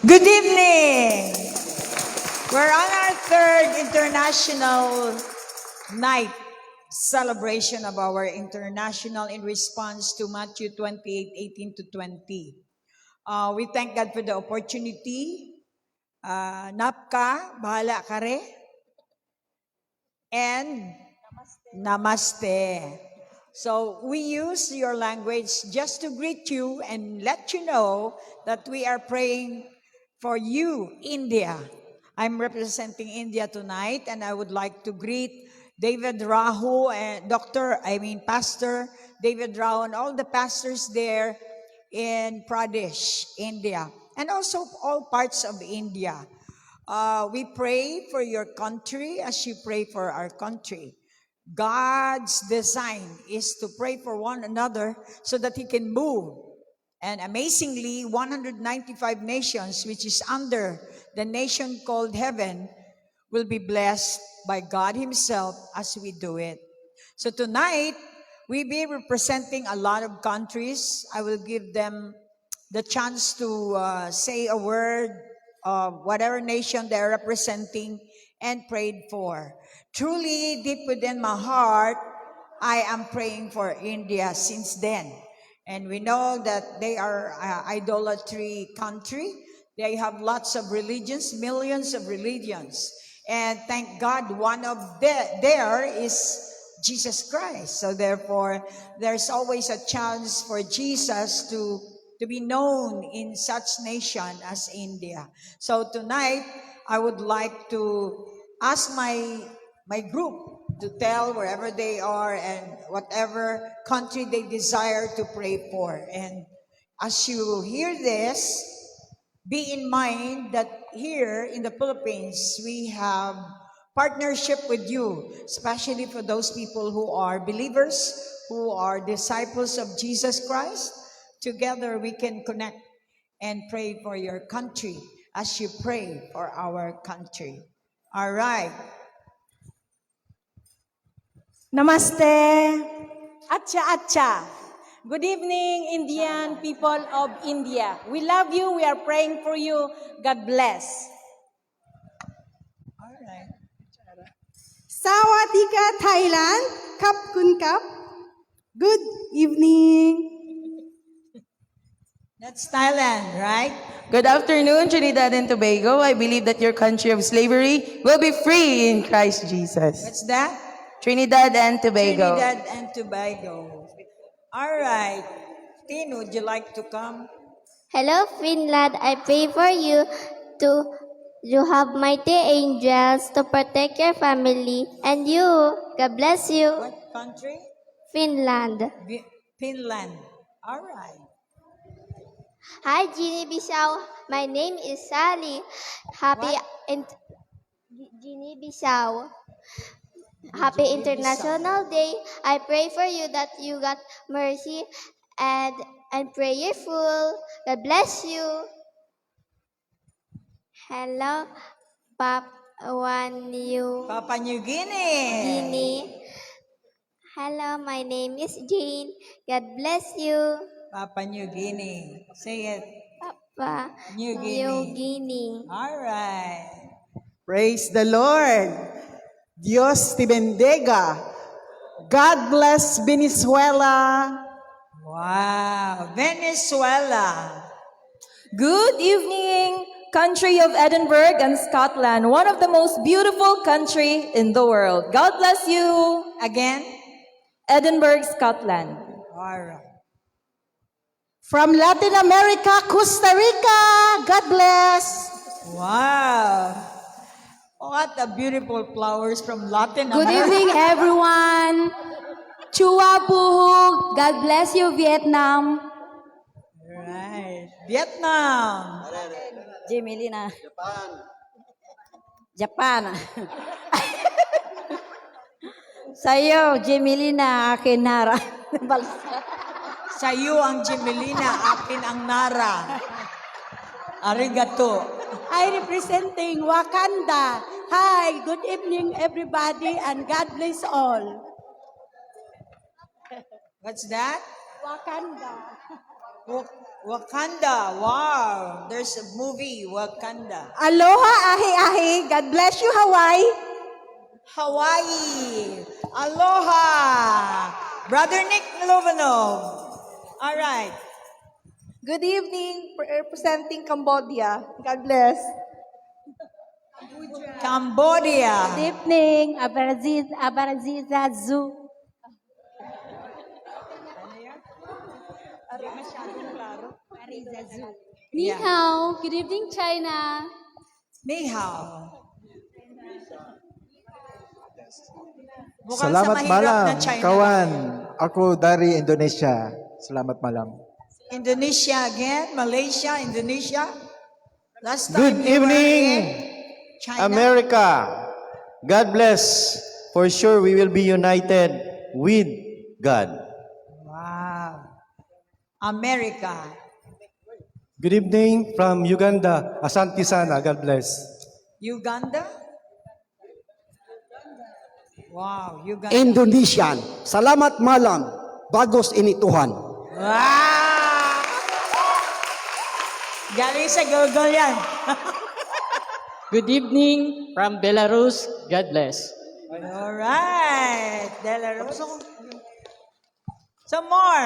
Good evening! We're on our third international night celebration of our international in response to Matthew 28:18 to 20. We thank God for the opportunity. Napka, bahala ka re. And Namaste. So we use your language just to greet you and let you know that we are praying for you, India. I'm representing India tonight, and I would like to greet David Rahu and Pastor David Rahu and all the pastors there in Pradesh, India, and also all parts of India. We pray for your country as you pray for our country. God's design is to pray for one another so that He can move. And amazingly, 195 nations, which is under the nation called heaven, will be blessed by God Himself as we do it. So tonight, we be representing a lot of countries. I will give them the chance to say a word of whatever nation they're representing and prayed for. Truly, deep within my heart, I am praying for India since then. And we know that they are an idolatry country. They have lots of religions, millions of religions. And thank God, one of there is Jesus Christ. So therefore, there's always a chance for Jesus to be known in such nation as India. So tonight, I would like to ask my group to tell wherever they are and whatever country they desire to pray for. And as you hear this, be in mind that here in the Philippines, we have partnership with you, especially for those people who are believers, who are disciples of Jesus Christ. Together we can connect and pray for your country as you pray for our country. All right. Namaste. Acha. Good evening, Indian people of India. We love you. We are praying for you. God bless. All right. Sawadika, Thailand. Kap kun kap. Good evening. That's Thailand, right? Good afternoon, Trinidad and Tobago. I believe that your country of slavery will be free in Christ Jesus. What's that? Trinidad and Tobago. Trinidad and Tobago. All right. Tin, would you like to come? Hello, Finland. I pray for you to you have mighty angels to protect your family and you. God bless you. What country? Finland. Finland. All right. Hi, Guinea-Bissau. My name is Sally. Happy Guinea-Bissau. Happy International Day. I pray for you that you got mercy and prayerful. God bless you. Hello, Papua New Guinea. Guinea. Hello, my name is Jane. God bless you. Papua New Guinea. Say it. Papa New New Guinea. Guinea. All right. Praise the Lord. Dios te bendiga. God bless Venezuela. Wow. Venezuela. Good evening, country of Edinburgh and Scotland, one of the most beautiful country in the world. God bless you. Again. Edinburgh, Scotland. All right. From Latin America, Costa Rica. God bless. Wow. What a beautiful flowers from Latin Good America. evening, everyone. Chua Puhug. God bless you, Vietnam. Right. Vietnam. Jimelina. Japan. Sa'yo, Jimelina, akin Nara. Sa'yo ang Jimelina, akin ang Nara. Arigato. I representing Wakanda. Hi, good evening, everybody, and God bless all. What's that? Wakanda. Wakanda. Wow. There's a movie, Wakanda. Aloha, ahi-ahi. God bless you, Hawaii. Hawaii. Aloha. Brother Nick Lovanov. All right. Good evening, representing Cambodia. God bless. Cambodia. Good evening, Abaraziza Zoo. Ni Yeah. hao. Good evening, China. Ni hao. Bukal Salamat sa mahirap malam, na China. kawan. Ako dari Indonesia. Selamat malam. Indonesia again, Malaysia, Indonesia. Last time Good you were evening, in China. America. God bless. For sure, we will be united with God. Wow. America. Good evening from Uganda, Asante Sana. God bless. Uganda? Wow, Uganda. Indonesian. Salamat malam. Bagos ini Tuhan. Wow! Galing sa Google yan. Good evening from Belarus. God bless. All right. Belarus. Some more.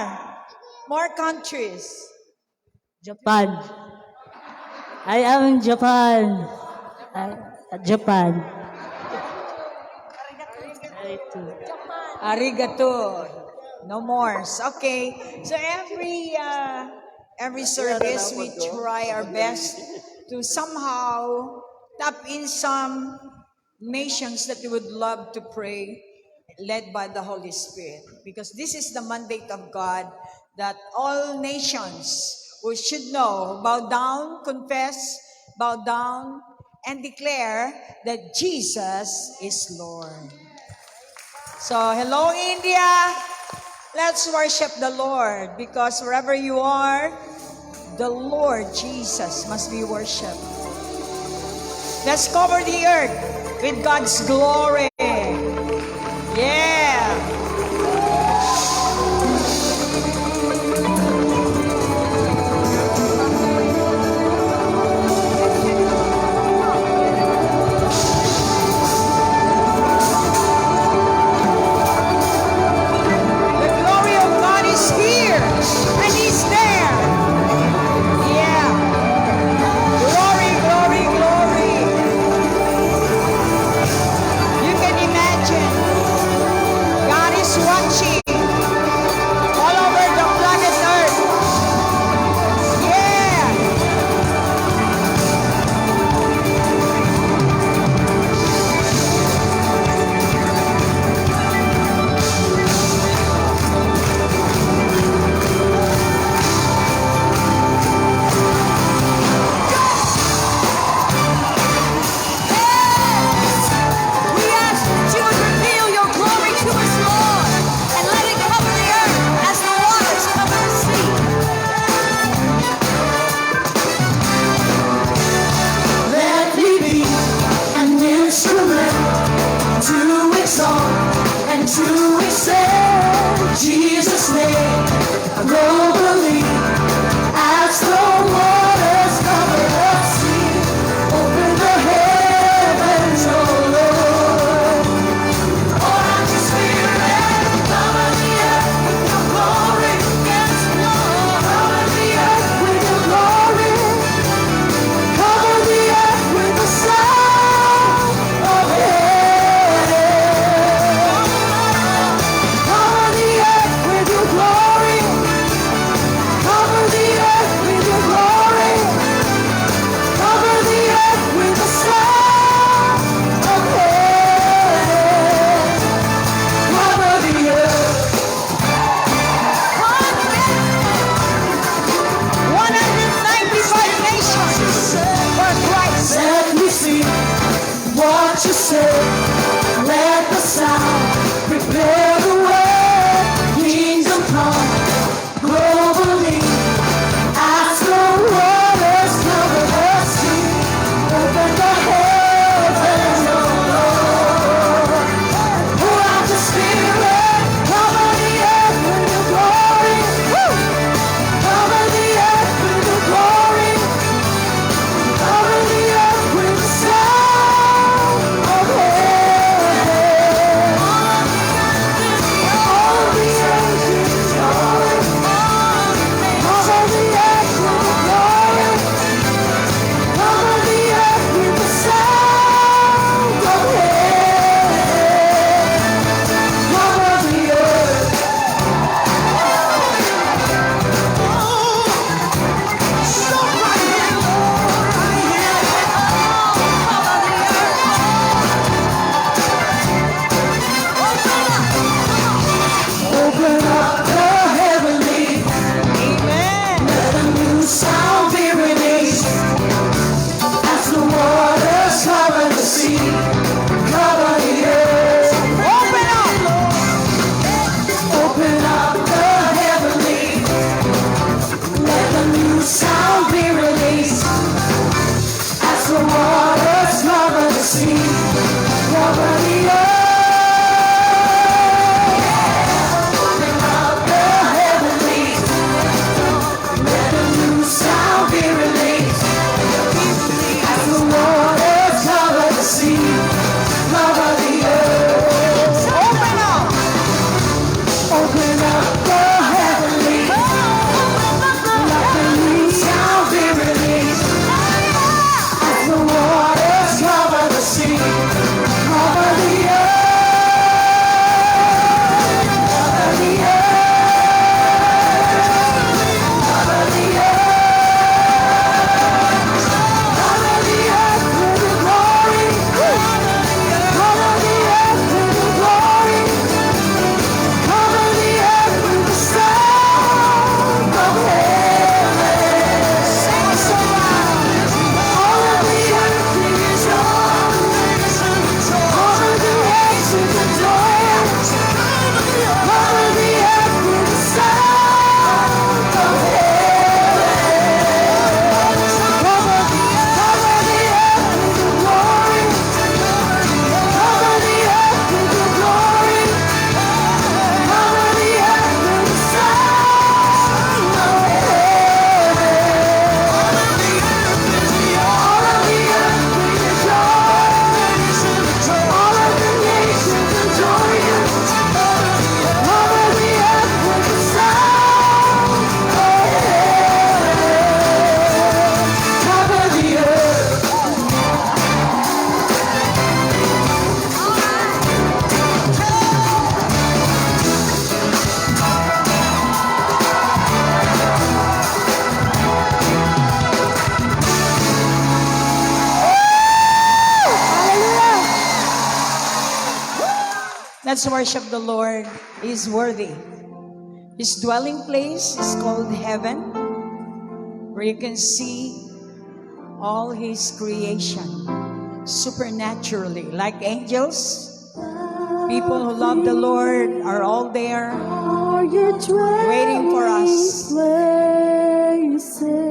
More countries. Japan. I am Japan. Japan. Arigato. No more. Okay. So every service we try our best to somehow tap in some nations that we would love to pray led by the Holy Spirit. Because this is the mandate of God that all nations who should know, bow down, confess, bow down, and declare that Jesus is Lord. So, hello India. Let's worship the Lord because wherever you are, the Lord Jesus must be worshipped. Let's cover the earth with God's glory. Yeah. The glory of God is here and He's there. Yeah. Glory, glory, glory. You can imagine God is watching all over the planet Earth. Yeah. We ask that you would reveal your glory to us, Lord, and let it cover the earth as the waters cover the sea. Let me be an instrument to exalt and to exalt Jesus' name globally as the waters cover the sea. Open the heavens, oh Lord. Pour out your spirit, cover the earth with your glory. Yes, Lord, cover the earth with your glory. Cover the earth with the sound of heaven. Cover the earth with your glory. Cover the earth with your glory. Cover the earth with the sound of heaven. Cover the earth. 195 nations for Christ. Let me see what you say. Let the sound prepare the way. Kingdom come globally as the waters cover the sea. Open the heavens, oh Lord. Pour out your spirit. Cover the earth with your glory. Woo! Cover the earth Let's worship the Lord. He is worthy. His dwelling place is called heaven, where you can see all His creation supernaturally, like angels. People who love the Lord are all there, waiting for us.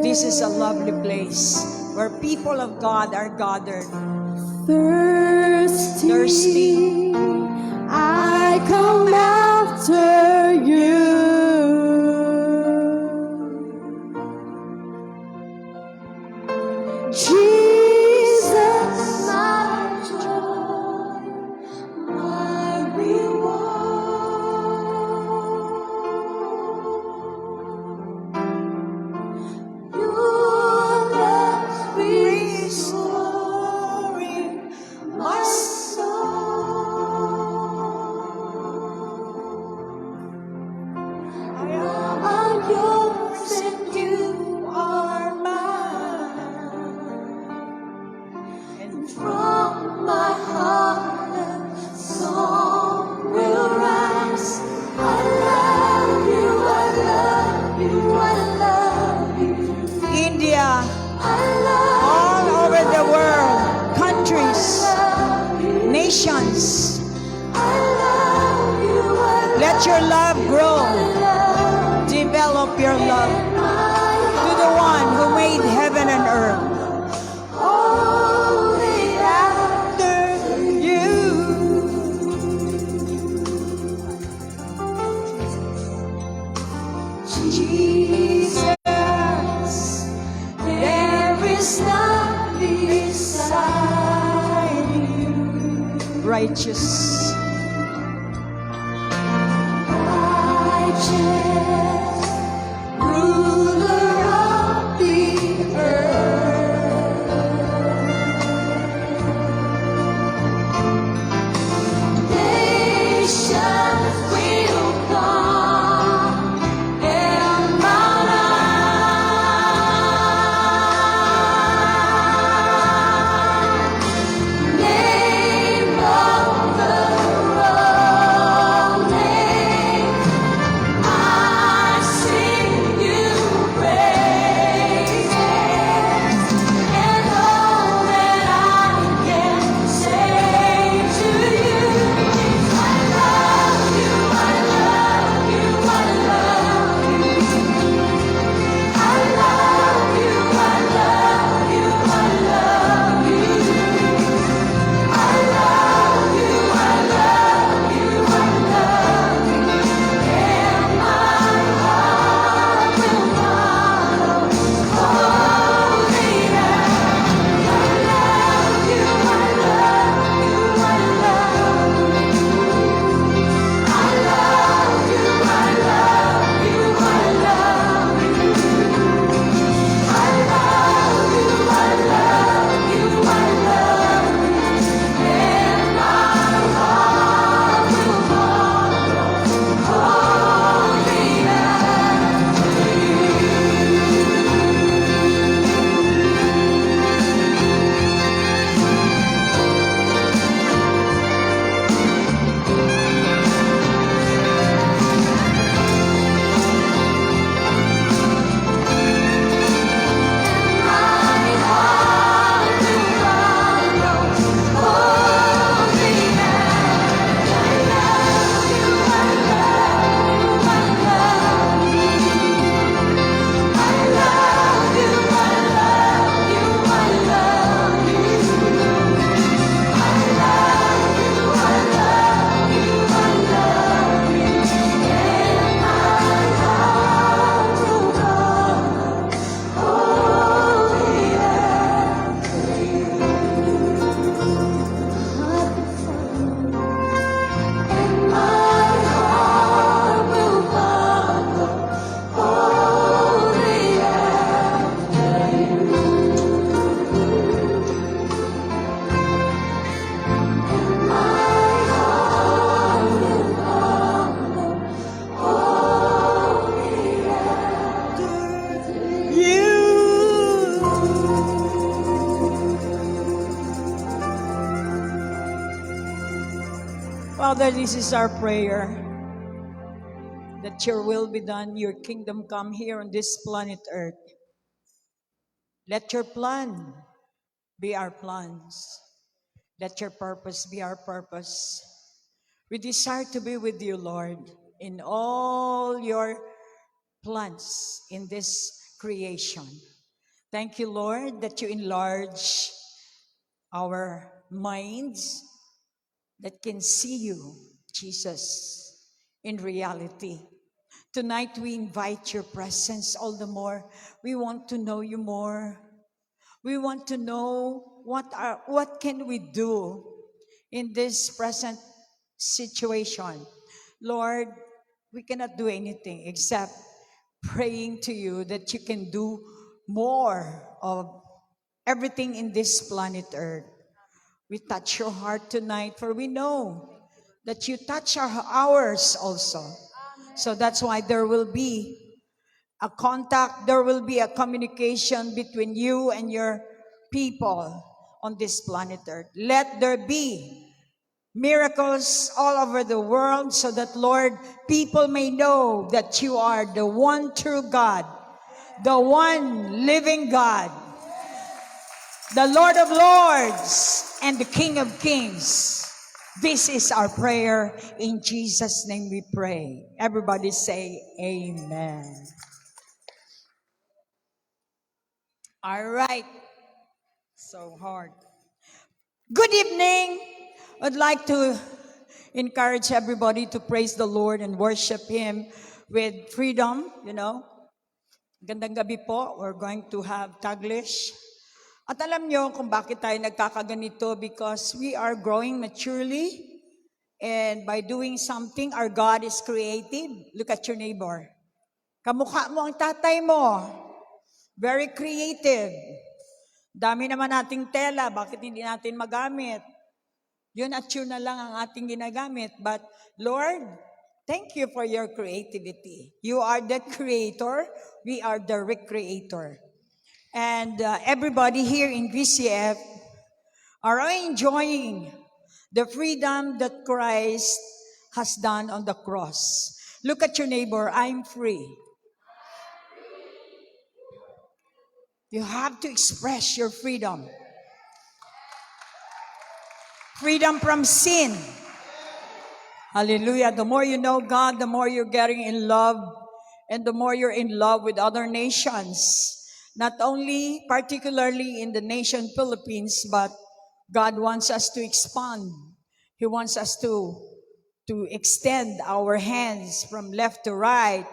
This is a lovely place where people of God are gathered. Thirsty, I come after you. Jesus, my joy, my reward. Your love restoring my I'm yours and you are mine. And from my heart a song will rise. I love you, I love you, I love you. India, I love all over the world, countries, nations, I love you, I let your love grow. Develop your love to the one who made heaven and earth. only after You. Jesus, there is none beside you. Righteous, Righteous ruler of the earth. Nations will come and bow down. Name of the Father, this is our prayer. That your will be done, your kingdom come here on this planet Earth. Let your plan be our plans. Let your purpose be our purpose. We desire to be with you, Lord, in all your plans in this creation. Thank you, Lord, that you enlarge our minds that can see you, Jesus, in reality. Tonight we invite your presence all the more. We want to know you more. We want to know what can we do in this present situation. Lord, we cannot do anything except praying to you that you can do more of everything in this planet Earth. We touch your heart tonight, for we know that you touch ours also. So that's why there will be a contact, there will be a communication between you and your people on this planet Earth. Let there be miracles all over the world so that, Lord, people may know that you are the one true God, the one living God, the Lord of Lords, and the King of Kings. This is our prayer. In Jesus' name we pray. Everybody say amen. All right. So hard. Good evening. I'd like to encourage everybody to praise the Lord and worship Him with freedom, Gandang gabi po. We're going to have Taglish. At alam nyo kung bakit tayo nagkakaganito, because we are growing maturely, and by doing something, our God is creative. Look at your neighbor. Kamukha mo ang tatay mo. Very creative. Dami naman nating tela, bakit hindi natin magamit? Yun at yun na lang ang ating ginagamit. But Lord, thank you for your creativity. You are the creator, we are the recreator. And everybody here in VCF are enjoying the freedom that Christ has done on the cross. Look at your neighbor, I'm free. You have to express your freedom. Freedom from sin. Hallelujah. The more you know God, the more you're getting in love, and the more you're in love with other nations. Not only particularly in the nation Philippines, but God wants us to expand. He wants us to extend our hands from left to right,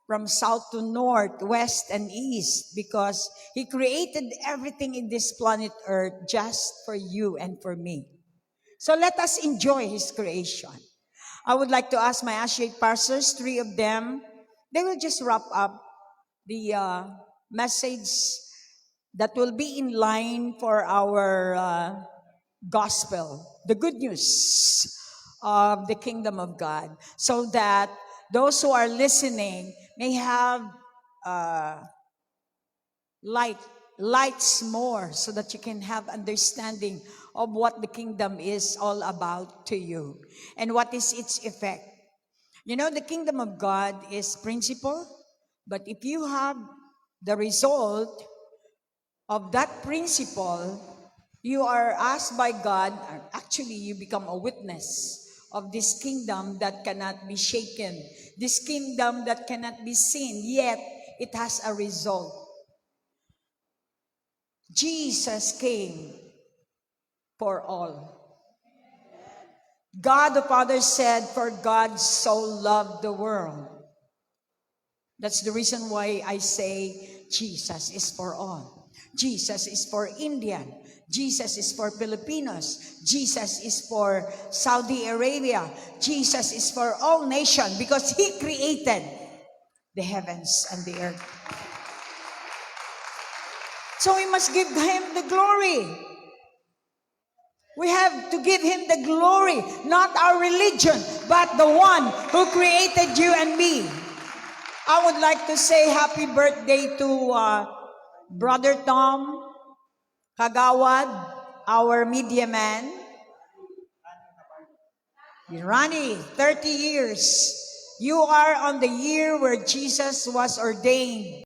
from south to north, west and east, because He created everything in this planet Earth just for you and for me. So let us enjoy His creation. I would like to ask my associate pastors, 3 of them, they will just wrap up the message that will be in line for our gospel, the good news of the kingdom of God, so that those who are listening may have lights more, so that you can have understanding of what the kingdom is all about to you and what is its effect. The kingdom of God is principle, but if you have the result of that principle, you are asked by God, actually you become a witness of this kingdom that cannot be shaken, this kingdom that cannot be seen, yet it has a result. Jesus came for all. God the Father said, for God so loved the world. That's the reason why I say Jesus is for all. Jesus is for Indian. Jesus is for Filipinos. Jesus is for Saudi Arabia. Jesus is for all nations, because He created the heavens and the earth. So we must give Him the glory. We have to give Him the glory, not our religion, but the one who created you and me. I would like to say happy birthday to Brother Tom Kagawad, our media man. Ronnie, 30 years. You are on the year where Jesus was ordained.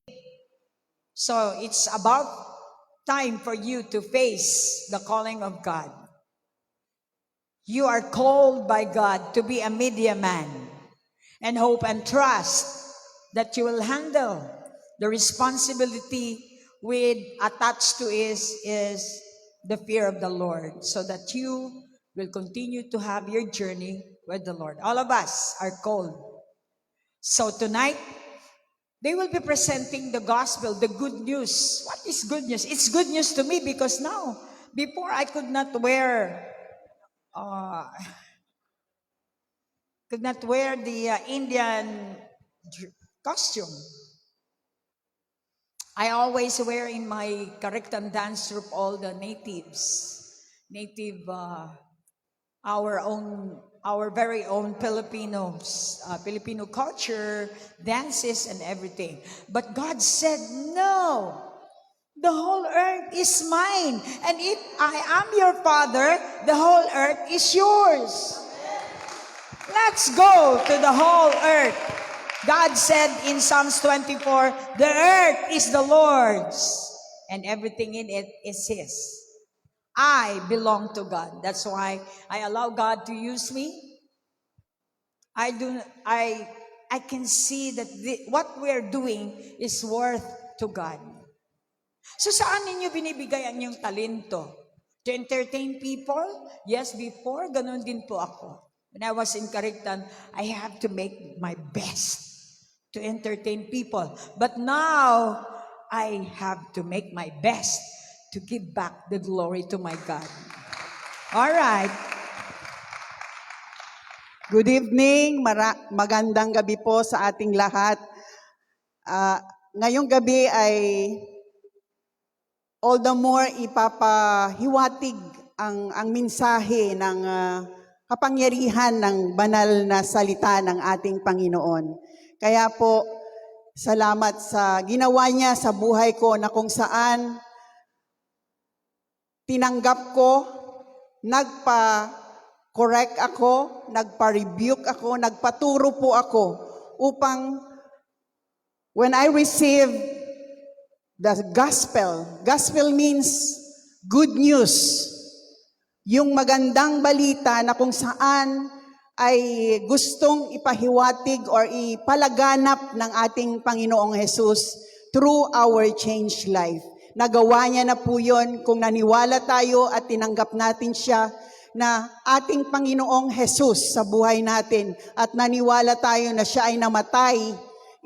So it's about time for you to face the calling of God. You are called by God to be a media man, and hope and trust that you will handle the responsibility with attached to is the fear of the Lord, so that you will continue to have your journey with the Lord. All of us are called. So tonight, they will be presenting the gospel, the good news. What is good news? It's good news to me because now, before I could not wear the Indian costume. I always wear in my Karektan dance troupe all the our very own Filipino culture, dances and everything. But God said, no, the whole earth is mine. And if I am your father, the whole earth is yours. Let's go to the whole earth. God said in Psalms 24, the earth is the Lord's and everything in it is His. I belong to God. That's why I allow God to use me. I can see that what we're doing is worth to God. So saan ninyo binibigay ang inyong talento? To entertain people? Yes, before, ganun din po ako. When I was in Karektan, I have to make my best to entertain people. But now, I have to make my best to give back the glory to my God. All right. Good evening, magandang gabi po sa ating lahat. Ngayong gabi ay all the more ipapahiwatig ang mensahe ng kapangyarihan ng banal na salita ng ating Panginoon. Kaya po, salamat sa ginawa niya sa buhay ko na kung saan tinanggap ko, nagpa-correct ako, nagpa-rebuke ako, nagpaturo po ako upang when I receive the gospel means good news. Yung magandang balita na kung saan ay gustong ipahiwatig or ipalaganap ng ating Panginoong Jesus through our changed life. Nagawa niya na po yun kung naniwala tayo at tinanggap natin siya na ating Panginoong Jesus sa buhay natin at naniwala tayo na siya ay namatay,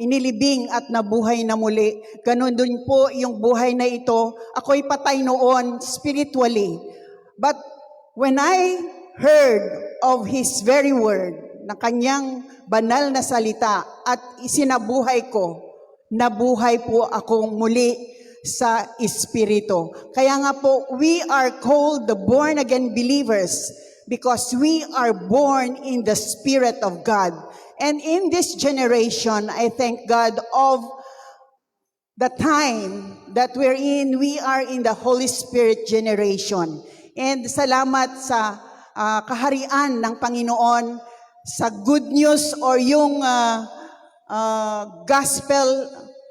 inilibing at nabuhay na muli. Ganon din po yung buhay na ito. Ako'y patay noon spiritually. But when I heard of His very word, na kanyang banal na salita at isinabuhay ko, nabuhay po akong muli sa Espiritu. Kaya nga po, we are called the born-again believers because we are born in the Spirit of God. And in this generation, I thank God of the time that we're in. We are in the Holy Spirit generation. And salamat sa kaharian ng Panginoon sa good news or yung gospel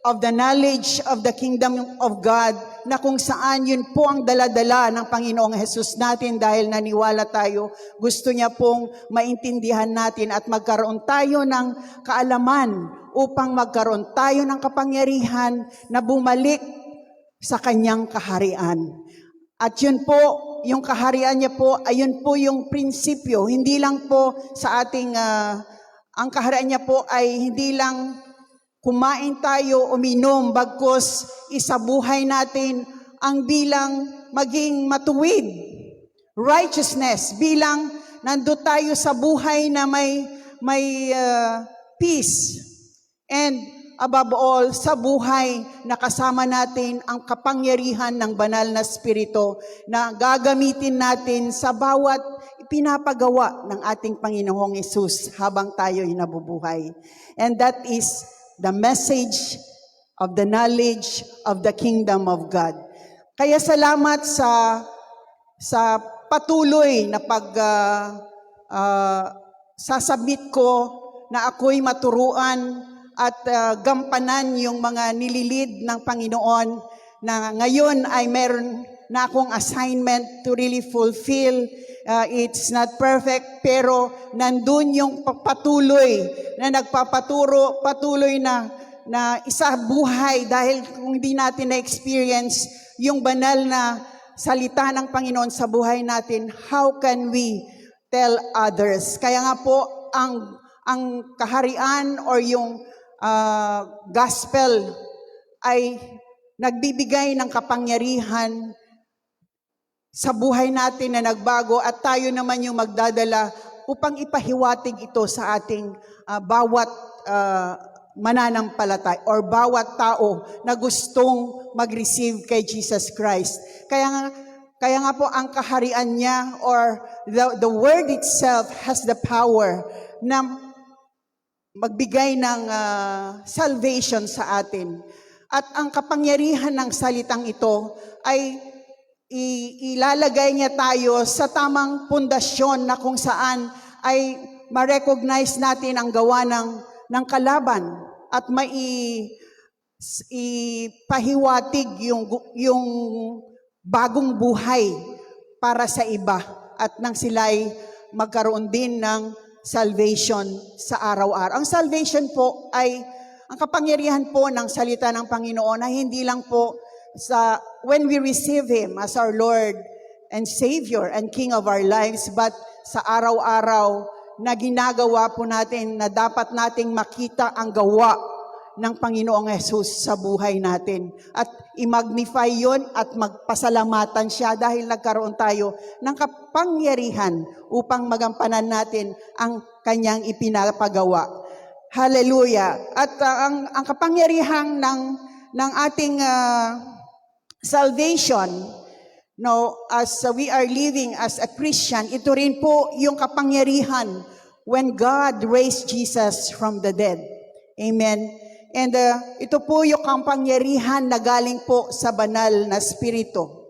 of the knowledge of the kingdom of God na kung saan yun po ang daladala ng Panginoong Jesus natin dahil naniwala tayo. Gusto niya pong maintindihan natin at magkaroon tayo ng kaalaman upang magkaroon tayo ng kapangyarihan na bumalik sa kanyang kaharian. At yun po, yung kaharian niya po, ayun po yung prinsipyo. Hindi lang po sa ating, ang kaharian niya po ay hindi lang kumain tayo, uminom, bagkus isabuhay natin ang bilang maging matuwid. Righteousness, bilang nando tayo sa buhay na may peace. And above all, sa buhay na kasama natin ang kapangyarihan ng banal na Espiritu na gagamitin natin sa bawat pinapagawa ng ating Panginoong Hesus habang tayo'y nabubuhay. And that is the message of the knowledge of the kingdom of God. Kaya salamat sa patuloy na sasabit ko na ako'y maturuan at gampanan yung mga nililid ng Panginoon na ngayon ay meron na akong assignment to really fulfill. It's not perfect, pero nandun yung patuloy na nagpapaturo, patuloy na isa buhay dahil kung hindi natin na-experience yung banal na salita ng Panginoon sa buhay natin, how can we tell others? Kaya nga po, ang kaharian or yung gospel ay nagbibigay ng kapangyarihan sa buhay natin na nagbago at tayo naman yung magdadala upang ipahiwatig ito sa ating bawat mananampalatay or bawat tao na gustong mag-receive kay Jesus Christ. Kaya nga po ang kaharian niya or the word itself has the power na magbigay ng salvation sa atin. At ang kapangyarihan ng salitang ito ay ilalagay niya tayo sa tamang pundasyon na kung saan ay ma-recognize natin ang gawa ng kalaban at ipahiwatig yung bagong buhay para sa iba at nang sila'y magkaroon din ng salvation sa araw-araw. Ang salvation po ay ang kapangyarihan po ng salita ng Panginoon na hindi lang po sa when we receive Him as our Lord and Savior and King of our lives, but sa araw-araw na ginagawa po natin na dapat nating makita ang gawa ng Panginoong Hesus sa buhay natin. At i-magnify yon at magpasalamatan siya dahil nagkaroon tayo ng kapangyarihan upang magampanan natin ang kanyang ipinapagawa. Hallelujah! At ang kapangyarihan ng ating salvation, as we are living as a Christian, ito rin po yung kapangyarihan when God raised Jesus from the dead. Amen. And ito po yung kapangyarihan na galing po sa banal na spirito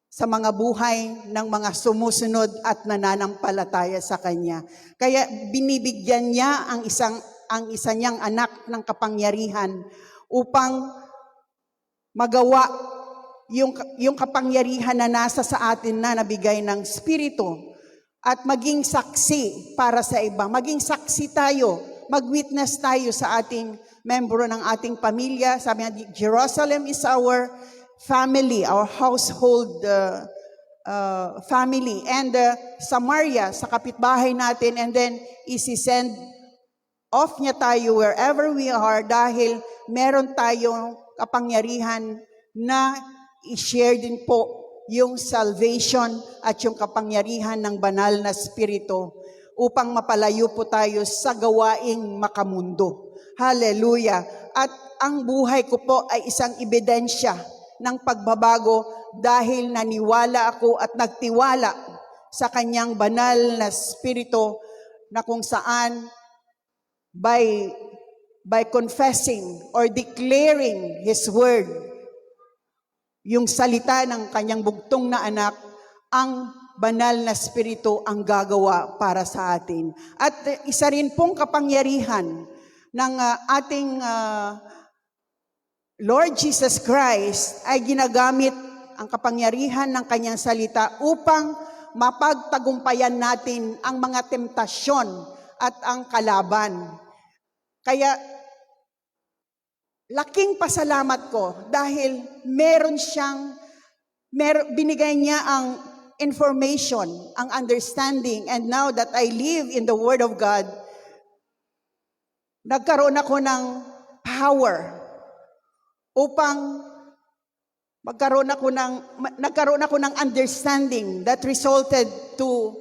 sa mga buhay ng mga sumusunod at nananampalataya sa Kanya. Kaya binibigyan niya ang isa niyang anak ng kapangyarihan upang magawa yung kapangyarihan na nasa sa atin na nabigay ng Espiritu at maging saksi para sa iba. Maging saksi tayo, mag-witness tayo sa ating membro ng ating pamilya. Sabi nga, Jerusalem is our family, our household family. And Samaria, sa kapitbahay natin, and then isi-send off niya tayo wherever we are dahil meron tayong kapangyarihan na i-share din po yung salvation at yung kapangyarihan ng banal na spirito upang mapalayo po tayo sa gawaing makamundo. Hallelujah! At ang buhay ko po ay isang ebidensya ng pagbabago dahil naniwala ako at nagtiwala sa kanyang banal na spirito na kung saan by confessing or declaring His word, yung salita ng kanyang bugtong na anak, ang banal na spirito ang gagawa para sa atin. At isa rin pong kapangyarihan ng ating Lord Jesus Christ ay ginagamit ang kapangyarihan ng kanyang salita upang mapagtagumpayan natin ang mga temptasyon at ang kalaban. Kaya laking pasalamat ko dahil binigay niya ang information, ang understanding, and now that I live in the Word of God, nagkaroon ako ng power upang nagkaroon ako ng understanding that resulted to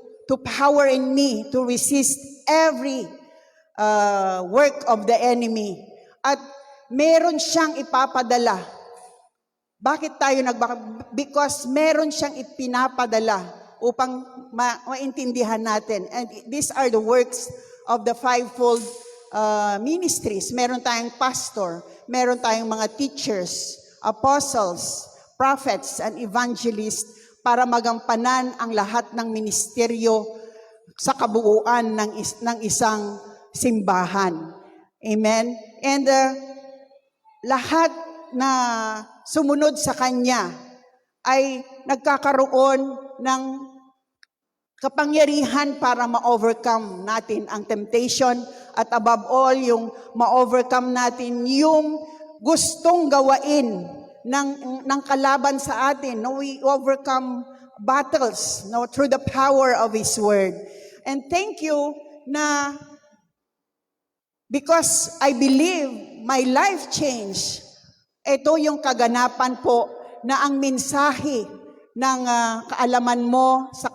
power in me to resist every work of the enemy. At meron siyang ipapadala. Bakit tayo because meron siyang ipinapadala upang maintindihan natin. And these are the works of the fivefold ministries. Meron tayong pastor, meron tayong mga teachers, apostles, prophets, and evangelists para magampanan ang lahat ng ministeryo sa kabuuan ng isang simbahan. Amen? And lahat na sumunod sa Kanya ay nagkakaroon ng kapangyarihan para ma-overcome natin ang temptation at above all, yung ma-overcome natin yung gustong gawain ng kalaban sa atin. No, we overcome battles, no, through the power of His Word. And thank you na because I believe my life changed. Ito yung kaganapan po na ang mensahe ng kaalaman mo sa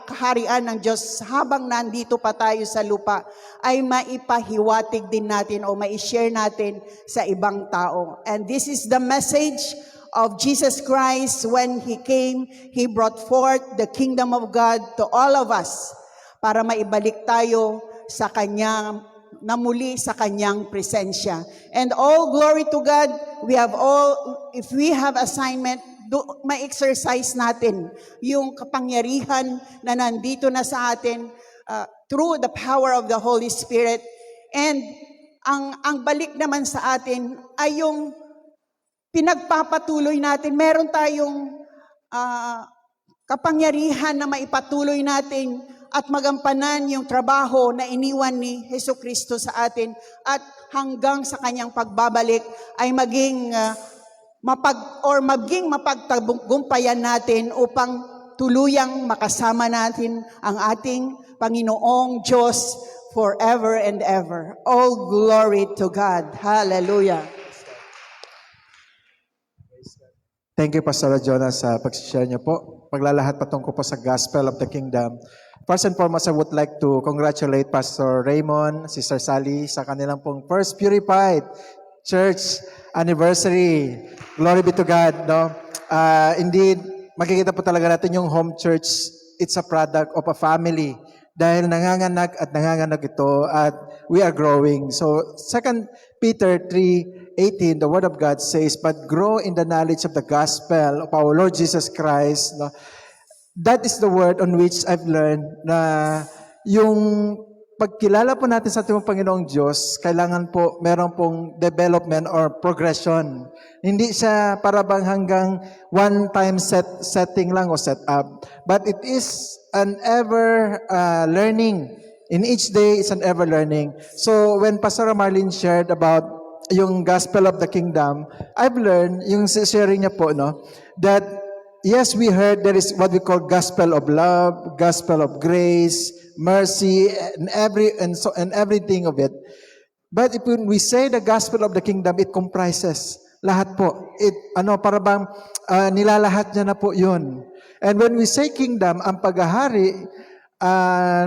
kaharian ng Diyos habang nandito pa tayo sa lupa ay maipahiwatig din natin o mai-share natin sa ibang tao. And this is the message of Jesus Christ. When He came, He brought forth the kingdom of God to all of us para maibalik tayo sa Kanyang na muli sa Kanyang presensya. And all glory to God, if we have assignment, ma-exercise natin yung kapangyarihan na nandito na sa atin through the power of the Holy Spirit. And ang balik naman sa atin ay yung pinagpapatuloy natin. Meron tayong kapangyarihan na maipatuloy natin at magampanan yung trabaho na iniwan ni Jesucristo sa atin at hanggang sa Kanyang pagbabalik ay maging mapagtagumpayan natin upang tuluyang makasama natin ang ating Panginoong Diyos forever and ever. All glory to God. Hallelujah. Thank you, Pastor Jonas, sa pag-share niyo po. Paglalahat patungkol po sa Gospel of the Kingdom. First and foremost, I would like to congratulate Pastor Raymond, Sister Sally, sa kanilang pong first Purified Church anniversary. Glory be to God. No? Indeed, makikita po talaga natin yung home church, it's a product of a family. Dahil nanganganak ito at we are growing. So 2 Peter 3:18, the Word of God says, "But grow in the knowledge of the gospel of our Lord Jesus Christ." No? That is the word on which I've learned na yung pagkilala po natin sa ating Panginoong Diyos, kailangan po meron pong development or progression. Hindi siya parabang hanggang one-time setting lang o set up. But it is an ever learning. In each day, it's an ever learning. So when Pastor Marlene shared about yung Gospel of the Kingdom, I've learned, yung sharing niya po, no, that yes, we heard there is what we call gospel of love, gospel of grace, mercy, and everything of it. But if we say the gospel of the kingdom, it comprises lahat po. Para bang nilalahat niya na po 'yun. And when we say kingdom, ang paghahari,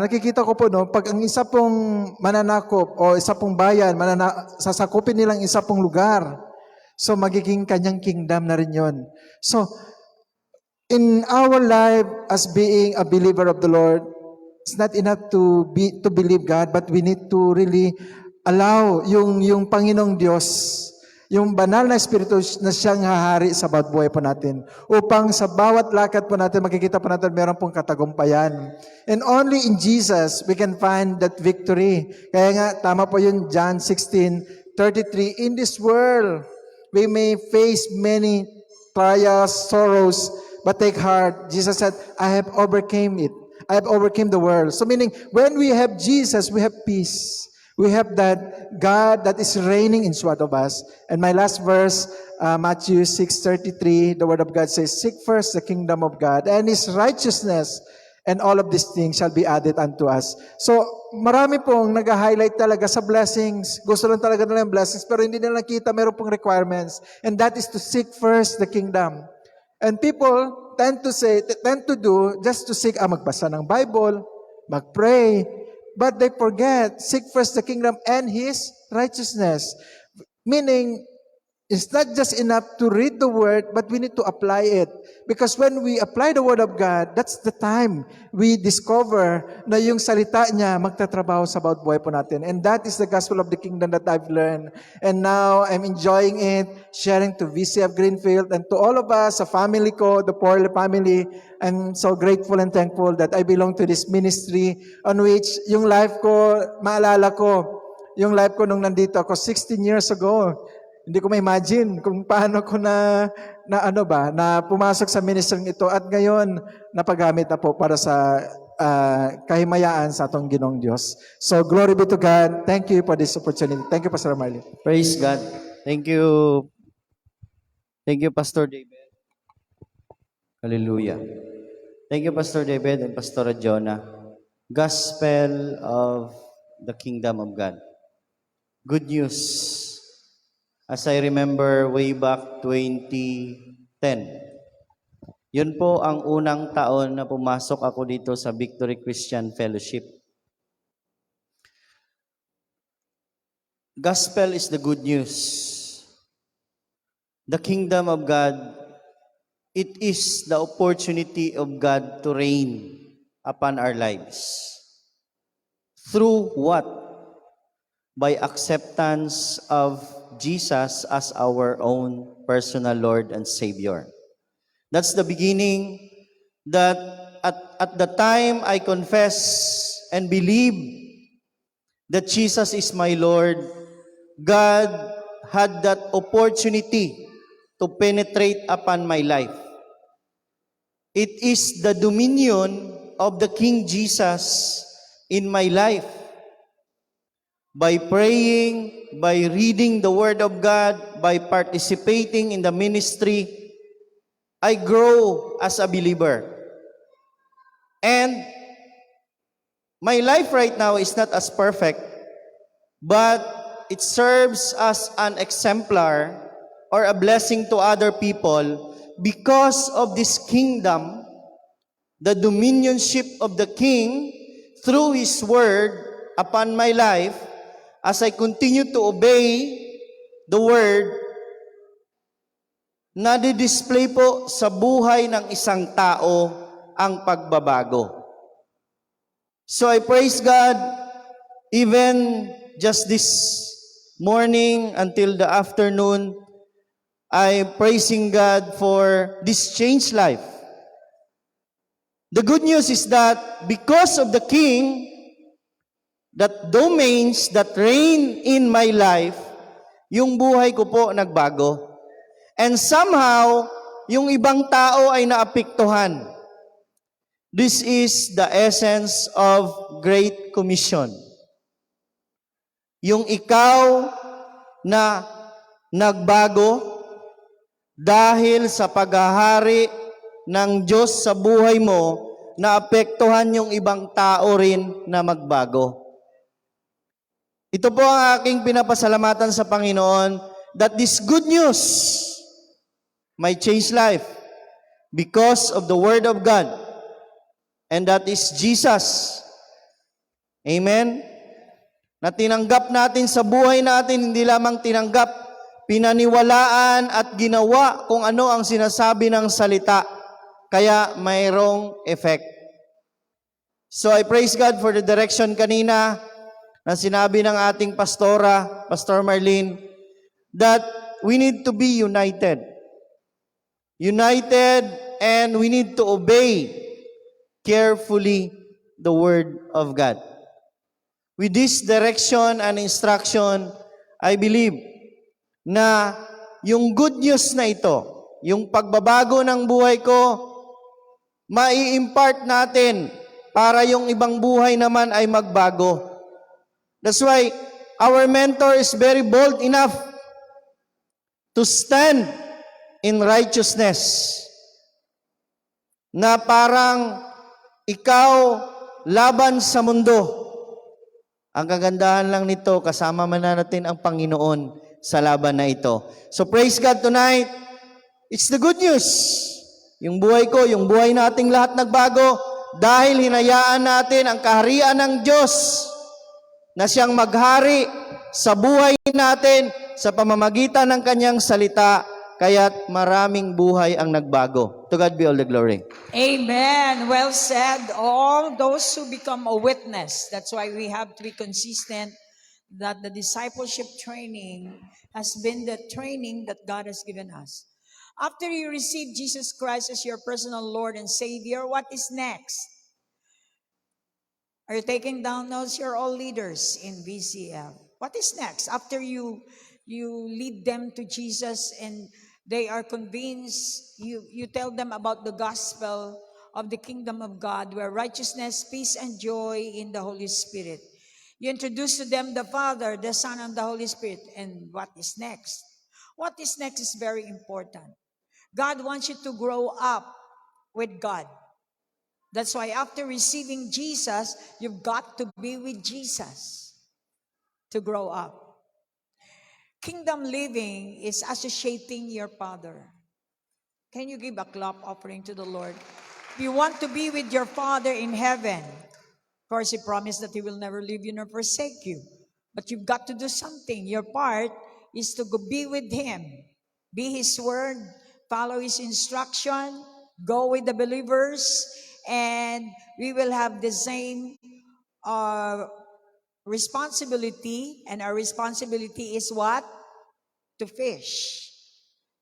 nakikita ko po no, pag ang isa pong mananakop o isa pong bayan, sasakupin nilang isa pong lugar. So magiging kanyang kingdom na rin 'yon. So in our life as being a believer of the Lord, it's not enough to believe God, but we need to really allow yung Panginoong Diyos, yung banal na Espiritu na siyang hahari sa bawat buhay po natin. Upang sa bawat lakad po natin, makikita po natin meron pong katagumpayan. And only in Jesus, we can find that victory. Kaya nga, tama po yun, John 16:33, "In this world, we may face many trials, sorrows, but take heart." Jesus said, "I have overcame it. I have overcome the world." So meaning, when we have Jesus, we have peace. We have that God that is reigning inside of us. And my last verse, Matthew 6:33, the Word of God says, "Seek first the kingdom of God and His righteousness, and all of these things shall be added unto us." So, marami pong nag-highlight talaga sa blessings. Gusto lang talaga nila yung blessings, pero hindi nila nakita, meron pong requirements. And that is to seek first the kingdom. And people tend to do just to seek, magbasa ng Bible, mag-pray, but they forget, seek first the kingdom and His righteousness. Meaning, It's not just enough to read the word, but we need to apply it. Because when we apply the word of God, that's the time we discover na yung salita niya magtatrabaho sa bawat buhay po natin. And that is the gospel of the kingdom that I've learned. And now I'm enjoying it, sharing to VCF Greenfield and to all of us, sa family ko, the Porle family. I'm so grateful and thankful that I belong to this ministry on which yung life ko, maalala ko, yung life ko nung nandito ako 16 years ago. Hindi ko ma-imagine kung paano ko na pumasok sa ministry ito at ngayon napagamit na po para sa kahimayaan sa atong Ginoong Diyos. So glory be to God. Thank you for this opportunity. Thank you, Pastor Marley. Praise God. Thank you. Thank you, Pastor David. Hallelujah. Thank you, Pastor David and Pastor Jonah. Gospel of the Kingdom of God. Good news. As I remember way back 2010, yun po ang unang taon na pumasok ako dito sa Victory Christian Fellowship. Gospel is the good news. The kingdom of God, it is the opportunity of God to reign upon our lives. Through what? By acceptance of Jesus as our own personal Lord and Savior. That's the beginning that at the time I confess and believe that Jesus is my Lord, God had that opportunity to penetrate upon my life. It is the dominion of the King Jesus in my life. By praying, by reading the Word of God, by participating in the ministry, I grow as a believer. And my life right now is not as perfect, but it serves as an exemplar or a blessing to other people because of this kingdom, the dominionship of the King through His Word upon my life. As I continue to obey the Word, nadi-display po sa buhay ng isang tao ang pagbabago. So I praise God, even just this morning until the afternoon, I'm praising God for this changed life. The good news is that because of the King, that domains that reign in my life, yung buhay ko po nagbago. And somehow, yung ibang tao ay naapektuhan. This is the essence of Great Commission. Yung ikaw na nagbago dahil sa paghahari ng Diyos sa buhay mo, naapektuhan yung ibang tao rin na magbago. Ito po ang aking pinapasalamatan sa Panginoon that this good news might change life because of the Word of God. And that is Jesus. Amen? Na tinanggap natin sa buhay natin, hindi lamang tinanggap, pinaniwalaan at ginawa kung ano ang sinasabi ng salita. Kaya mayroong effect. So I praise God for the direction kanina na sinabi ng ating pastora, Pastor Marlene, that we need to be united. United, and we need to obey carefully the Word of God. With this direction and instruction, I believe na yung good news na ito, yung pagbabago ng buhay ko, mai-impart natin para yung ibang buhay naman ay magbago. That's why our mentor is very bold enough to stand in righteousness. Na parang ikaw laban sa mundo. Ang kagandahan lang nito, kasama man natin ang Panginoon sa laban na ito. So praise God tonight. It's the good news. Yung buhay ko, yung buhay nating lahat nagbago dahil hinayaan natin ang kaharian ng Diyos na siyang maghari sa buhay natin, sa pamamagitan ng kanyang salita, kaya't maraming buhay ang nagbago. To God be all the glory. Amen. Well said. All those who become a witness. That's why we have to be consistent that the discipleship training has been the training that God has given us. After you receive Jesus Christ as your personal Lord and Savior, what is next? Are you taking down notes? You're all leaders in VCF. What is next? After you lead them to Jesus and they are convinced, you tell them about the gospel of the kingdom of God, where righteousness, peace, and joy in the Holy Spirit. You introduce to them the Father, the Son, and the Holy Spirit. And what is next? What is next is very important. God wants you to grow up with God. That's why after receiving Jesus, you've got to be with Jesus to grow up. Kingdom living is associating your Father. Can you give a clap offering to the Lord? If you want to be with your Father in heaven, of course, He promised that He will never leave you nor forsake you. But you've got to do something. Your part is to go be with Him. Be His word, follow His instruction, go with the believers, and we will have the same responsibility. And our responsibility is what? To fish.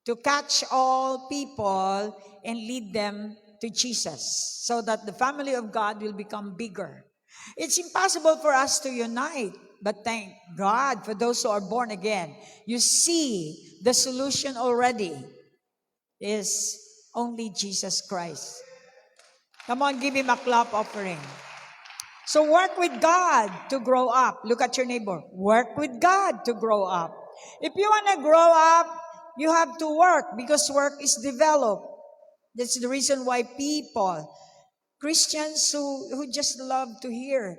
To catch all people and lead them to Jesus, so that the family of God will become bigger. It's impossible for us to unite, but thank God for those who are born again. You see, the solution already is only Jesus Christ. Come on, give Him a clap offering. So work with God to grow up. Look at your neighbor. Work with God to grow up. If you want to grow up, you have to work, because work is developed. That's the reason why people, Christians who just love to hear,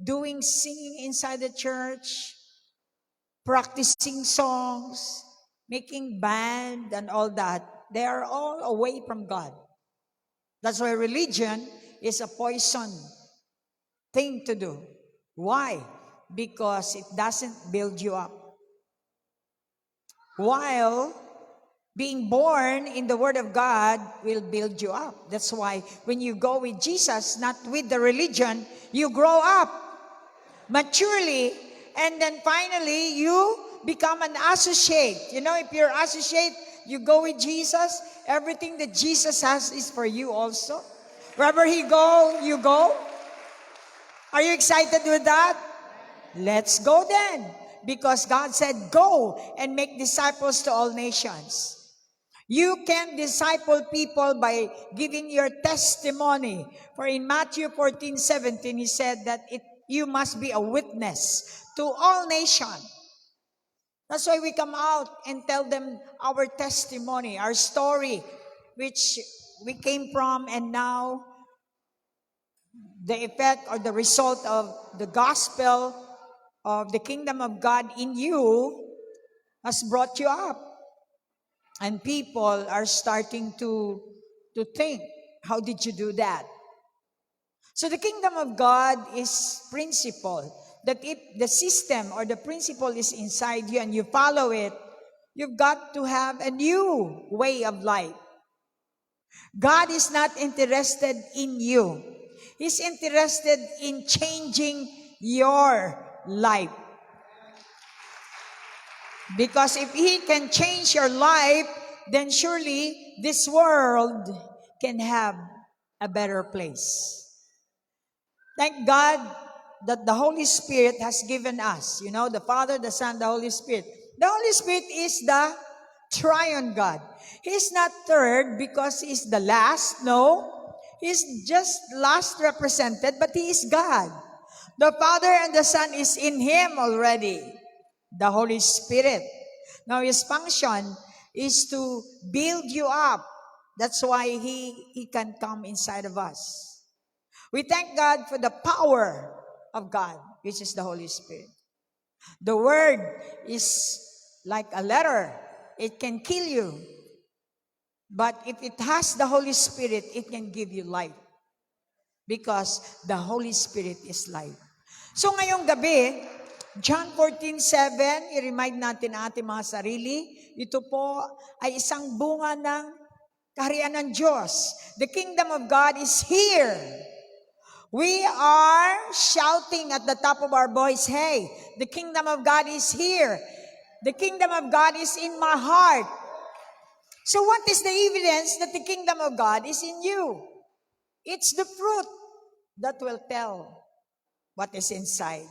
doing singing inside the church, practicing songs, making band and all that, they are all away from God. That's why religion is a poison thing to do. Why? Because it doesn't build you up. While being born in the Word of God will build you up. That's why when you go with Jesus, not with the religion, you grow up maturely, and then finally you become an associate. You know, if you're associate, you go with Jesus, everything that Jesus has is for you also. Wherever He go, you go. Are you excited with that? Let's go then. Because God said, go and make disciples to all nations. You can disciple people by giving your testimony. For in Matthew 14:17, He said that you must be a witness to all nations. That's why we come out and tell them our testimony, our story, which we came from, and now the effect or the result of the gospel of the kingdom of God in you has brought you up. And people are starting to think, how did you do that? So the kingdom of God is principle. That if the system or the principle is inside you and you follow it, you've got to have a new way of life. God is not interested in you. He's interested in changing your life. Because if He can change your life, then surely this world can have a better place. Thank God that the Holy Spirit has given us, the Father, the Son, the Holy Spirit. The Holy Spirit is the triune God. He's not third because He's the last. No, He's just last represented, but He is God. The Father and the Son is in Him already. The Holy Spirit. Now His function is to build you up. That's why He can come inside of us. We thank God for the power of God, which is the Holy Spirit. The Word is like a letter. It can kill you. But if it has the Holy Spirit, it can give you life. Because the Holy Spirit is life. So ngayong gabi, John 14:7, i-remind natin ang ating mga sarili. Ito po ay isang bunga ng kaharian ng Diyos. The kingdom of God is here. We are shouting at the top of our voice, hey, the kingdom of God is here. The kingdom of God is in my heart. So what is the evidence that the kingdom of God is in you? It's the fruit that will tell what is inside.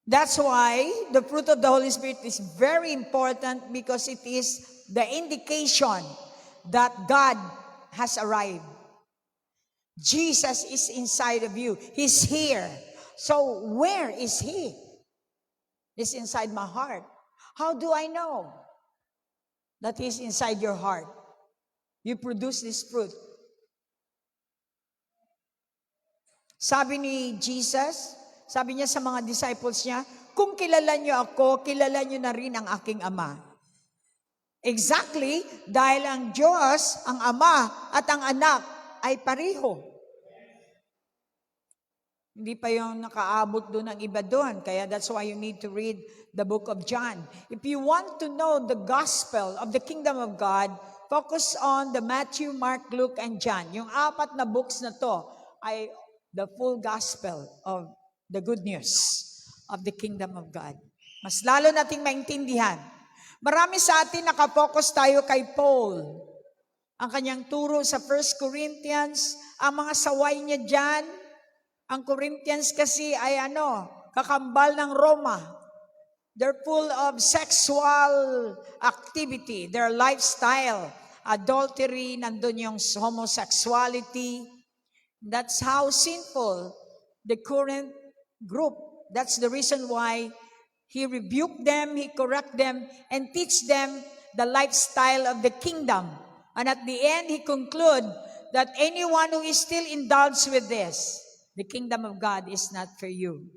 That's why the fruit of the Holy Spirit is very important, because it is the indication that God has arrived. Jesus is inside of you. He's here. So where is He? He's inside my heart. How do I know that He's inside your heart? You produce this fruit. Sabi ni Jesus, sabi niya sa mga disciples niya, kung kilala niyo ako, kilala niyo na rin ang aking Ama. Exactly, dahil ang Diyos, ang Ama at ang Anak ay pareho. Hindi pa yung nakaabot doon ang iba doon. Kaya that's why you need to read the book of John. If you want to know the gospel of the kingdom of God, focus on the Matthew, Mark, Luke, and John. Yung 4 na books na to ay the full gospel of the good news of the kingdom of God. Mas lalo nating maintindihan. Marami sa atin nakapokus tayo kay Paul. Ang kanyang turo sa 1 Corinthians, ang mga saway niya dyan, ang Corinthians kasi ay kakambal ng Roma. They're full of sexual activity, their lifestyle, adultery, nandun yung homosexuality. That's how sinful the current group. That's the reason why he rebuked them, he correct them, and teach them the lifestyle of the kingdom. And at the end, he conclude that anyone who is still indulged with this, the kingdom of God is not for you.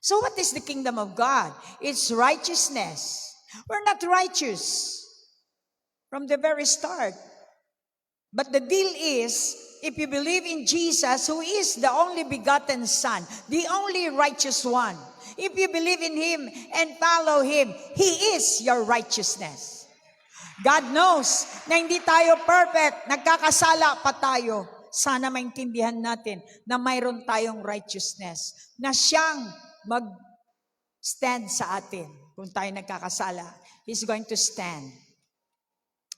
So what is the kingdom of God? It's righteousness. We're not righteous from the very start. But the deal is, if you believe in Jesus, who is the only begotten Son, the only righteous one, if you believe in Him and follow Him, He is your righteousness. God knows na hindi tayo perfect, nagkakasala pa tayo. Sana maintindihan natin na mayroon tayong righteousness, na siyang mag-stand sa atin. Kung tayo nagkakasala, He's going to stand.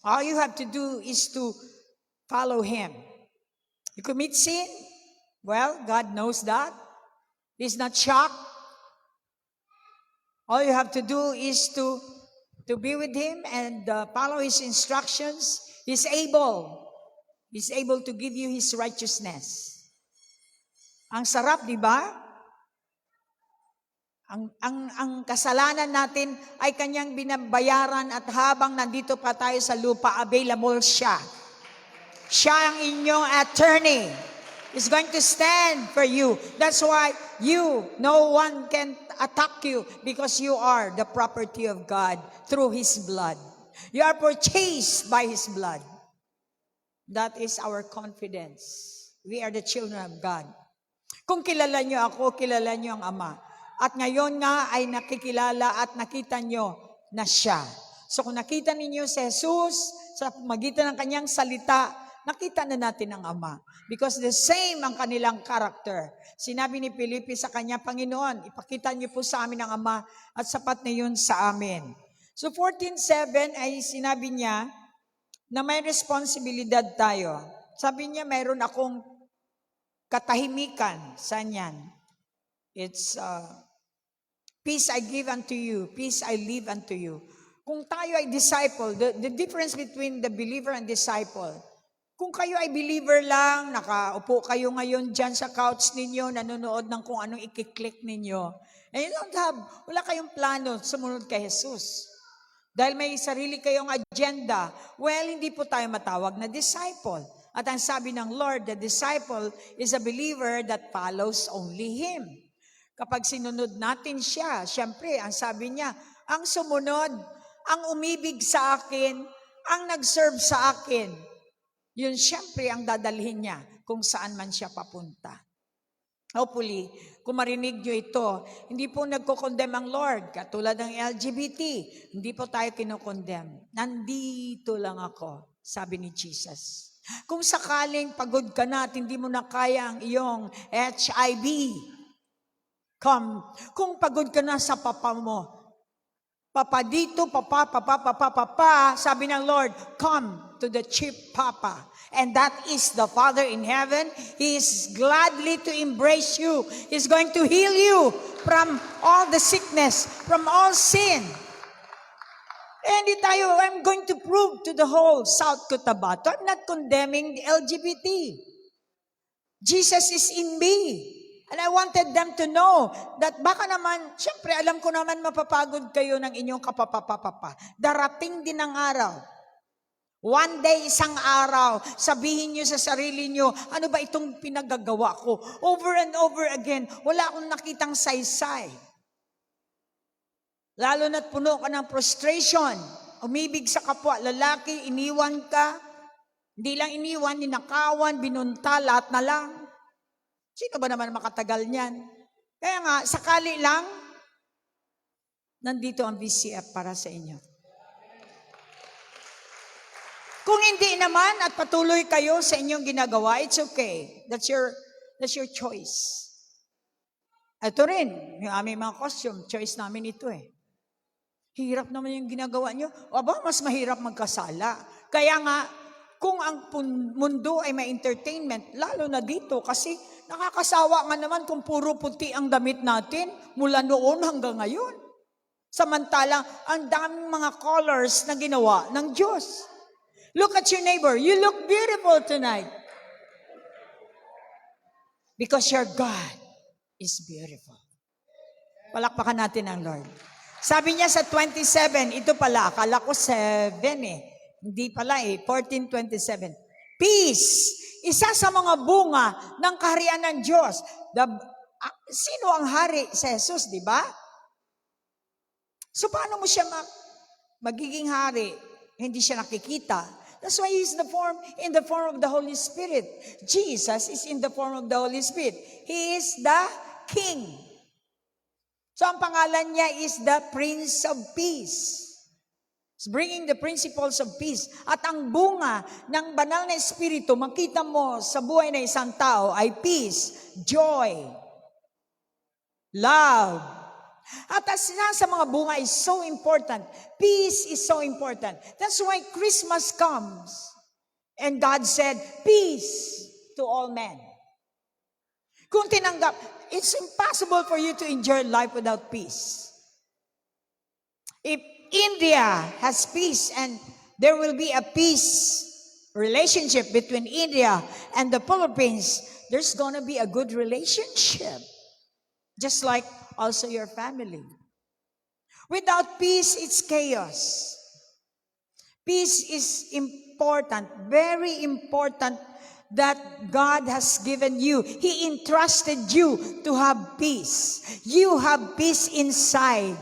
All you have to do is to follow Him. You commit sin? Well, God knows that. He's not shocked. All you have to do is to be with Him and follow His instructions. He's able to give you His righteousness. Ang sarap, di ba? Ang kasalanan natin ay Kanyang binabayaran, at habang nandito pa tayo sa lupa, available siya. Siya ang inyong attorney. He's going to stand for you. That's why no one can attack you, because you are the property of God through His blood. You are purchased by His blood. That is our confidence. We are the children of God. Kung kilala nyo ako, kilala nyo ang Ama. At ngayon nga ay nakikilala at nakita nyo na siya. So kung nakita ninyo si Jesus sa magitan ng Kanyang salita, nakita na natin ang Ama. Because the same ang kanilang character. Sinabi ni Felipe sa kanya, Panginoon, ipakita niyo po sa amin ang Ama, at sapat na yun sa amin. So 14:7 ay sinabi niya na may responsibilidad tayo. Sabi niya, mayroon akong katahimikan. Saan yan? It's peace I give unto you, peace I leave unto you. Kung tayo ay disciple, the difference between the believer and disciple, kung kayo ay believer lang, nakaupo kayo ngayon dyan sa couch ninyo, nanonood ng kung anong ikiklik ninyo, and you don't have, wala kayong plano sumunod kay Jesus. Dahil may sarili kayong agenda, well, hindi po tayo matawag na disciple. At ang sabi ng Lord, the disciple is a believer that follows only Him. Kapag sinunod natin siya, syempre, ang sabi niya, ang sumunod, ang umibig sa akin, ang nag-serve sa akin, yun syempre ang dadalhin niya kung saan man siya papunta. Hopefully, kung marinig nyo ito, hindi po nagko-condemn ang Lord, katulad ng LGBT. Hindi po tayo kinokondemn. Nandito lang ako, sabi ni Jesus. Kung sakaling pagod ka na at hindi mo na kaya ang iyong HIV, come. Kung pagod ka na sa papa mo, papa dito, papa, sabi ng Lord, come to the chief papa. And that is the Father in heaven. He is gladly to embrace you. He's going to heal you from all the sickness, from all sin. Hindi tayo, I'm going to prove to the whole South Cotabato, I'm not condemning the LGBT. Jesus is in me. And I wanted them to know that baka naman, syempre alam ko naman mapapagod kayo ng inyong kapapapapapa. Darating din ang araw. One day, isang araw, sabihin nyo sa sarili nyo, ano ba itong pinagagawa ko? Over and over again, wala akong nakitang saysay. Lalo na't puno ka ng frustration. Umibig sa kapwa, lalaki, iniwan ka. Hindi lang iniwan, ninakawan, binunta, lahat na lang. Sino ba naman makatagal niyan? Kaya nga, sakali lang, nandito ang VCF para sa inyo. Kung hindi naman at patuloy kayo sa inyong ginagawa, it's okay. That's your choice. Ito rin, yung aming mga costume, choice namin ito eh. Hirap naman yung ginagawa nyo. Aba, mas mahirap magkasala. Kaya nga, kung ang mundo ay may entertainment, lalo na dito, kasi nakakasawa nga naman kung puro puti ang damit natin mula noon hanggang ngayon. Samantalang, ang daming mga colors na ginawa ng Diyos. Look at your neighbor. You look beautiful tonight. Because your God is beautiful. Palakpakan natin ang Lord. Sabi niya sa 27, ito pala, akala ko 7 eh. Hindi pala eh, 14:27. Peace, isa sa mga bunga ng kaharian ng Diyos. Sino ang hari? Si Jesus, di ba? So paano mo siya magiging hari? Hindi siya nakikita. That's why He's in the form of the Holy Spirit. Jesus is in the form of the Holy Spirit. He is the King. So ang pangalan niya is the Prince of Peace. He's bringing the principles of peace. At ang bunga ng banal na Espiritu, makita mo sa buhay ng isang tao ay peace, joy, love. At sa mga bunga is so important. Peace is so important. That's why Christmas comes. And God said, peace to all men. Kung tinanggap, it's impossible for you to enjoy life without peace. If India has peace and there will be a peace relationship between India and the Philippines, there's gonna be a good relationship. Just like also your family. Without peace, it's chaos. Peace is important, very important that God has given you. He entrusted you to have peace. You have peace inside.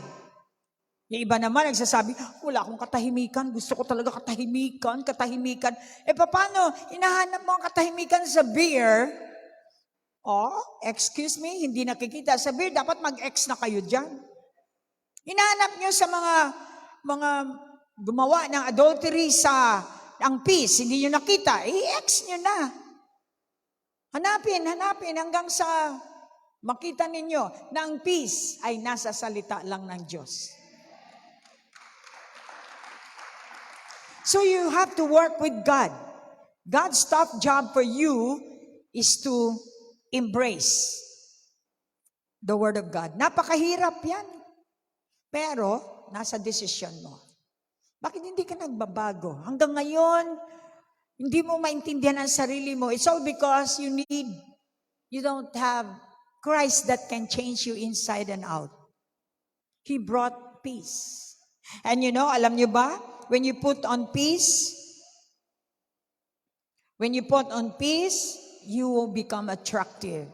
Yung iba naman nagsasabi, wala akong katahimikan, gusto ko talaga katahimikan. Eh paano, hinahanap mo ang katahimikan sa beer? Oh, excuse me, hindi nakikita sa beer, dapat mag-ex na kayo dyan. Hinahanap nyo sa mga gumawa ng adultery sa ang peace, hindi nyo nakita, i-ex nyo na. Hanapin hanggang sa makita ninyo na ang peace ay nasa salita lang ng Diyos. So you have to work with God. God's top job for you is to embrace the Word of God. Napakahirap yan. Pero, nasa desisyon mo. Bakit hindi ka nagbabago? Hanggang ngayon, hindi mo maintindihan ang sarili mo. It's all because you don't have Christ that can change you inside and out. He brought peace. And you know, alam niyo ba, when you put on peace, you will become attractive.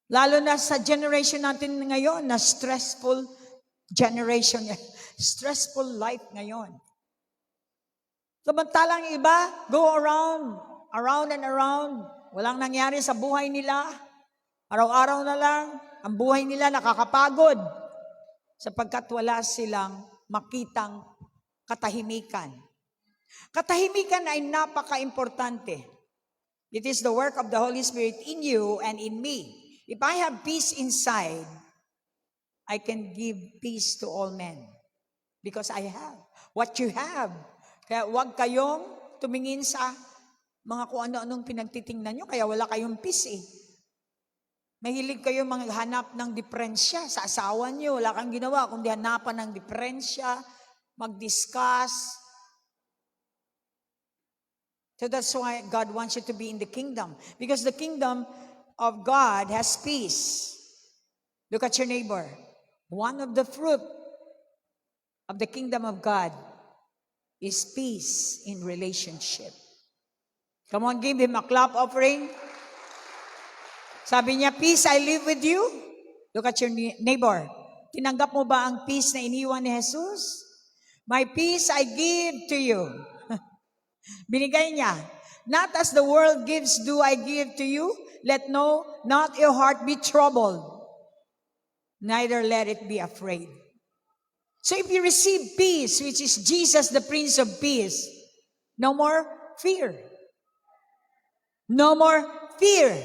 Lalo na sa generation natin ngayon, na stressful generation, stressful life ngayon. Samantalang iba, go around and around, walang nangyari sa buhay nila. Araw-araw na lang, ang buhay nila nakakapagod sapagkat wala silang makitang katahimikan. Katahimikan ay napaka-importante. It is the work of the Holy Spirit in you and in me. If I have peace inside, I can give peace to all men. Because I have what you have. Kaya huwag kayong tumingin sa mga kung ano-anong pinagtitingnan nyo, kaya wala kayong peace eh. Mahilig kayo maghanap ng diferensya sa asawa nyo. Wala kang ginawa kundi hanapan ng diferensya, mag-discuss. So that's why God wants you to be in the kingdom. Because the kingdom of God has peace. Look at your neighbor. One of the fruit of the kingdom of God is peace in relationship. Come on, give him a clap offering. Sabi niya, peace I live with you. Look at your neighbor. Tinanggap mo ba ang peace na iniwan ni Jesus? My peace I give to you. Binigay niya. Not as the world gives do I give to you. Let not your heart be troubled. Neither let it be afraid. So if you receive peace, which is Jesus, the Prince of Peace, no more fear. No more fear.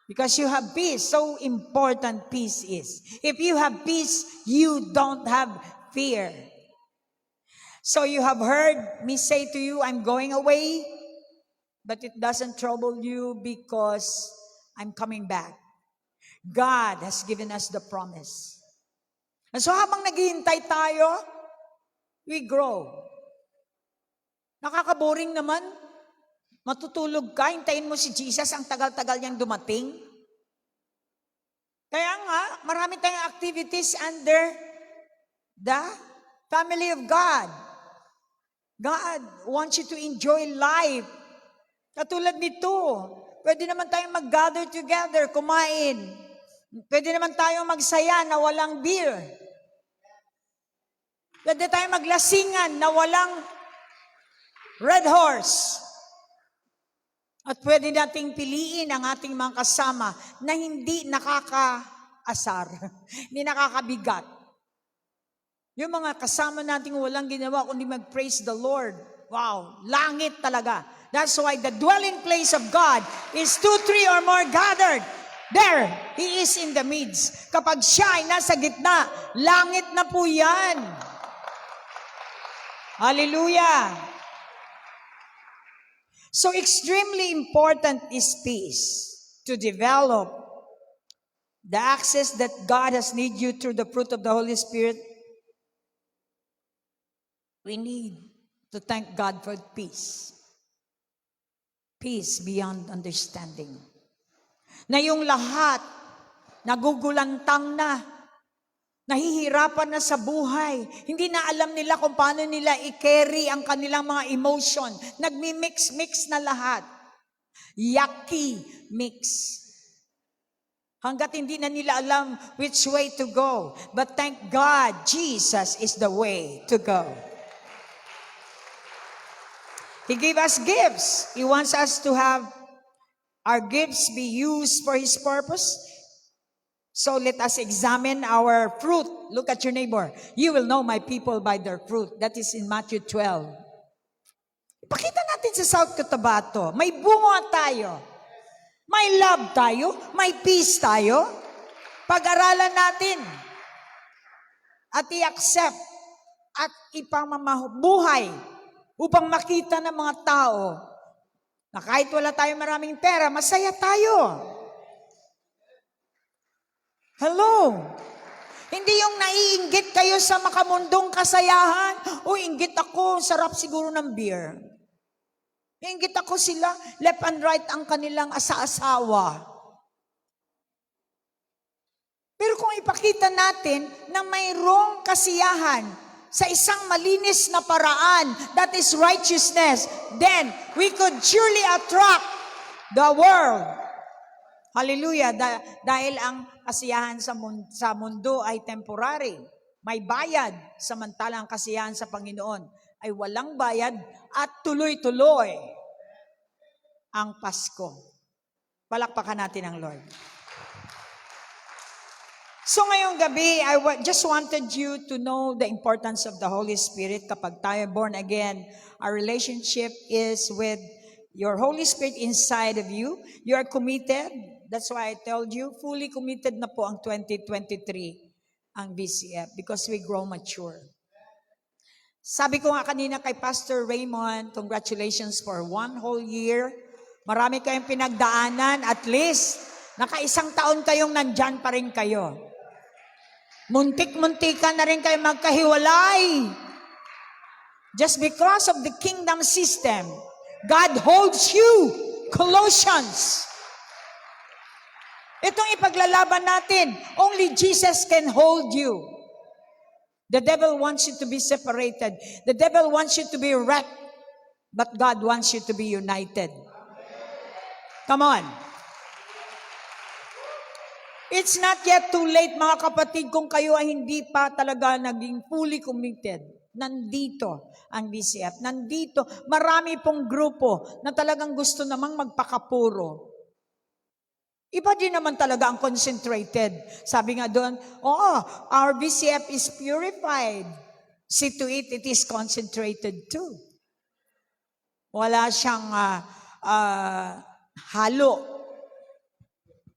Because you have peace. So important peace is. If you have peace, you don't have fear. So you have heard me say to you, I'm going away, but it doesn't trouble you because I'm coming back. God has given us the promise. And so habang naghihintay tayo, we grow. Nakakaboring naman. Matutulog ka, hintayin mo si Jesus, ang tagal-tagal niyang dumating. Kaya nga, marami tayong activities under the family of God. God wants you to enjoy life. Katulad nito, pwede naman tayong mag-gather together, kumain. Pwede naman tayong magsaya na walang beer. Pwede tayong maglasingan na walang red horse. At pwede nating piliin ang ating mga kasama na hindi nakakaasar, hindi nakakabigat. Yung mga kasama nating walang ginawa kundi mag-praise the Lord. Wow, langit talaga. That's why the dwelling place of God is 2, 3 or more gathered. There, He is in the midst. Kapag siya ay nasa gitna, langit na po yan. Hallelujah. So extremely important is peace to develop the access that God has need you through the fruit of the Holy Spirit. We need to thank God for peace. Peace beyond understanding. Na yung lahat nagugulantang na, nahihirapan na sa buhay. Hindi na alam nila kung paano nila i-carry ang kanilang mga emotion. Nagmi-mix na lahat. Yucky mix. Hanggat hindi na nila alam which way to go. But thank God, Jesus is the way to go. He gave us gifts. He wants us to have our gifts be used for His purpose. So let us examine our fruit. Look at your neighbor. You will know my people by their fruit. That is in Matthew 12. Ipakita natin sa South Cotabato. May bunga tayo. May love tayo. May peace tayo. Pag-aralan natin. At i-accept. At ipamamabuhay. Upang makita ng mga tao na kahit wala tayong maraming pera, masaya tayo. Hello? Hindi yung naiinggit kayo sa makamundong kasayahan. O, inggit ako, sarap siguro ng beer. Inggit ako sila, left and right ang kanilang asa-asawa. Pero kung ipakita natin na mayroong kasiyahan sa isang malinis na paraan, that is righteousness, then we could surely attract the world. Hallelujah. Dahil ang kasiyahan sa mundo ay temporary. May bayad, samantalang kasiyahan sa Panginoon ay walang bayad at tuloy-tuloy ang Pasko. Palakpakan natin ang Lord. So ngayong gabi, just wanted you to know the importance of the Holy Spirit. Kapag tayo born again, our relationship is with your Holy Spirit inside of you. You are committed. That's why I told you, fully committed na po ang 2023, ang BCF, because we grow mature. Sabi ko nga kanina kay Pastor Raymond, congratulations for 1 whole year. Marami kayong pinagdaanan, at least, naka-1 taon kayong nandyan pa rin kayo. Muntik-muntikan na rin kayo magkahiwalay. Just because of the kingdom system, God holds you. Colossians. Itong ipaglalaban natin, only Jesus can hold you. The devil wants you to be separated. The devil wants you to be wrecked. But God wants you to be united. Come on. It's not yet too late, mga kapatid, kung kayo ay hindi pa talaga naging fully committed. Nandito ang BCF. Nandito, marami pong grupo na talagang gusto namang magpakapuro. Iba din naman talaga ang concentrated. Sabi nga doon, our BCF is purified. See to it, it is concentrated too. Wala siyang halo.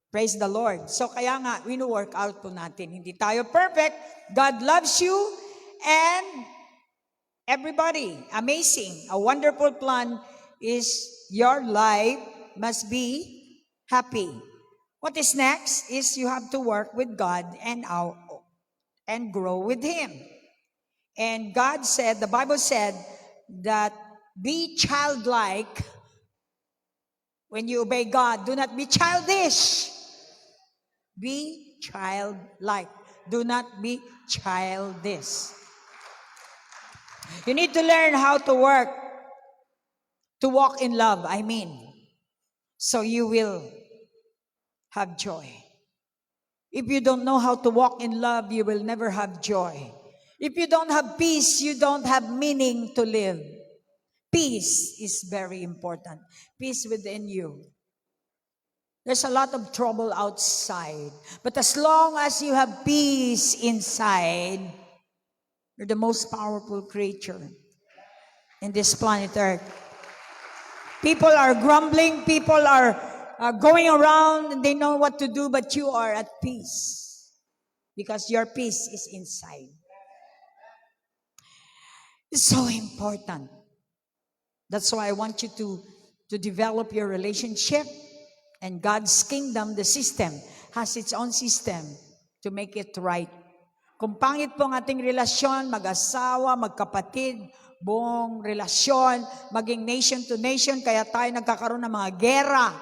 Praise the Lord. So kaya nga, wino-work out po natin. Hindi tayo perfect. God loves you and everybody. Amazing. A wonderful plan is your life must be happy. What is next is you have to work with God and grow with Him. And God said, the Bible said that be childlike when you obey God. Do not be childish. Be childlike. Do not be childish. You need to learn how to walk in love, so you will have joy. If you don't know how to walk in love, you will never have joy. If you don't have peace, you don't have meaning to live. Peace is very important. Peace within you. There's a lot of trouble outside. But as long as you have peace inside, you're the most powerful creature in this planet Earth. People are grumbling. People are going around and they know what to do, but you are at peace because your peace is inside. It's so important. That's why I want you to develop your relationship. And God's kingdom, the system, has its own system to make it right. Kung pangit po ang ating relasyon, mag-asawa, magkapatid, buong relasyon, maging nation to nation, kaya tayo nagkakaroon ng mga gera.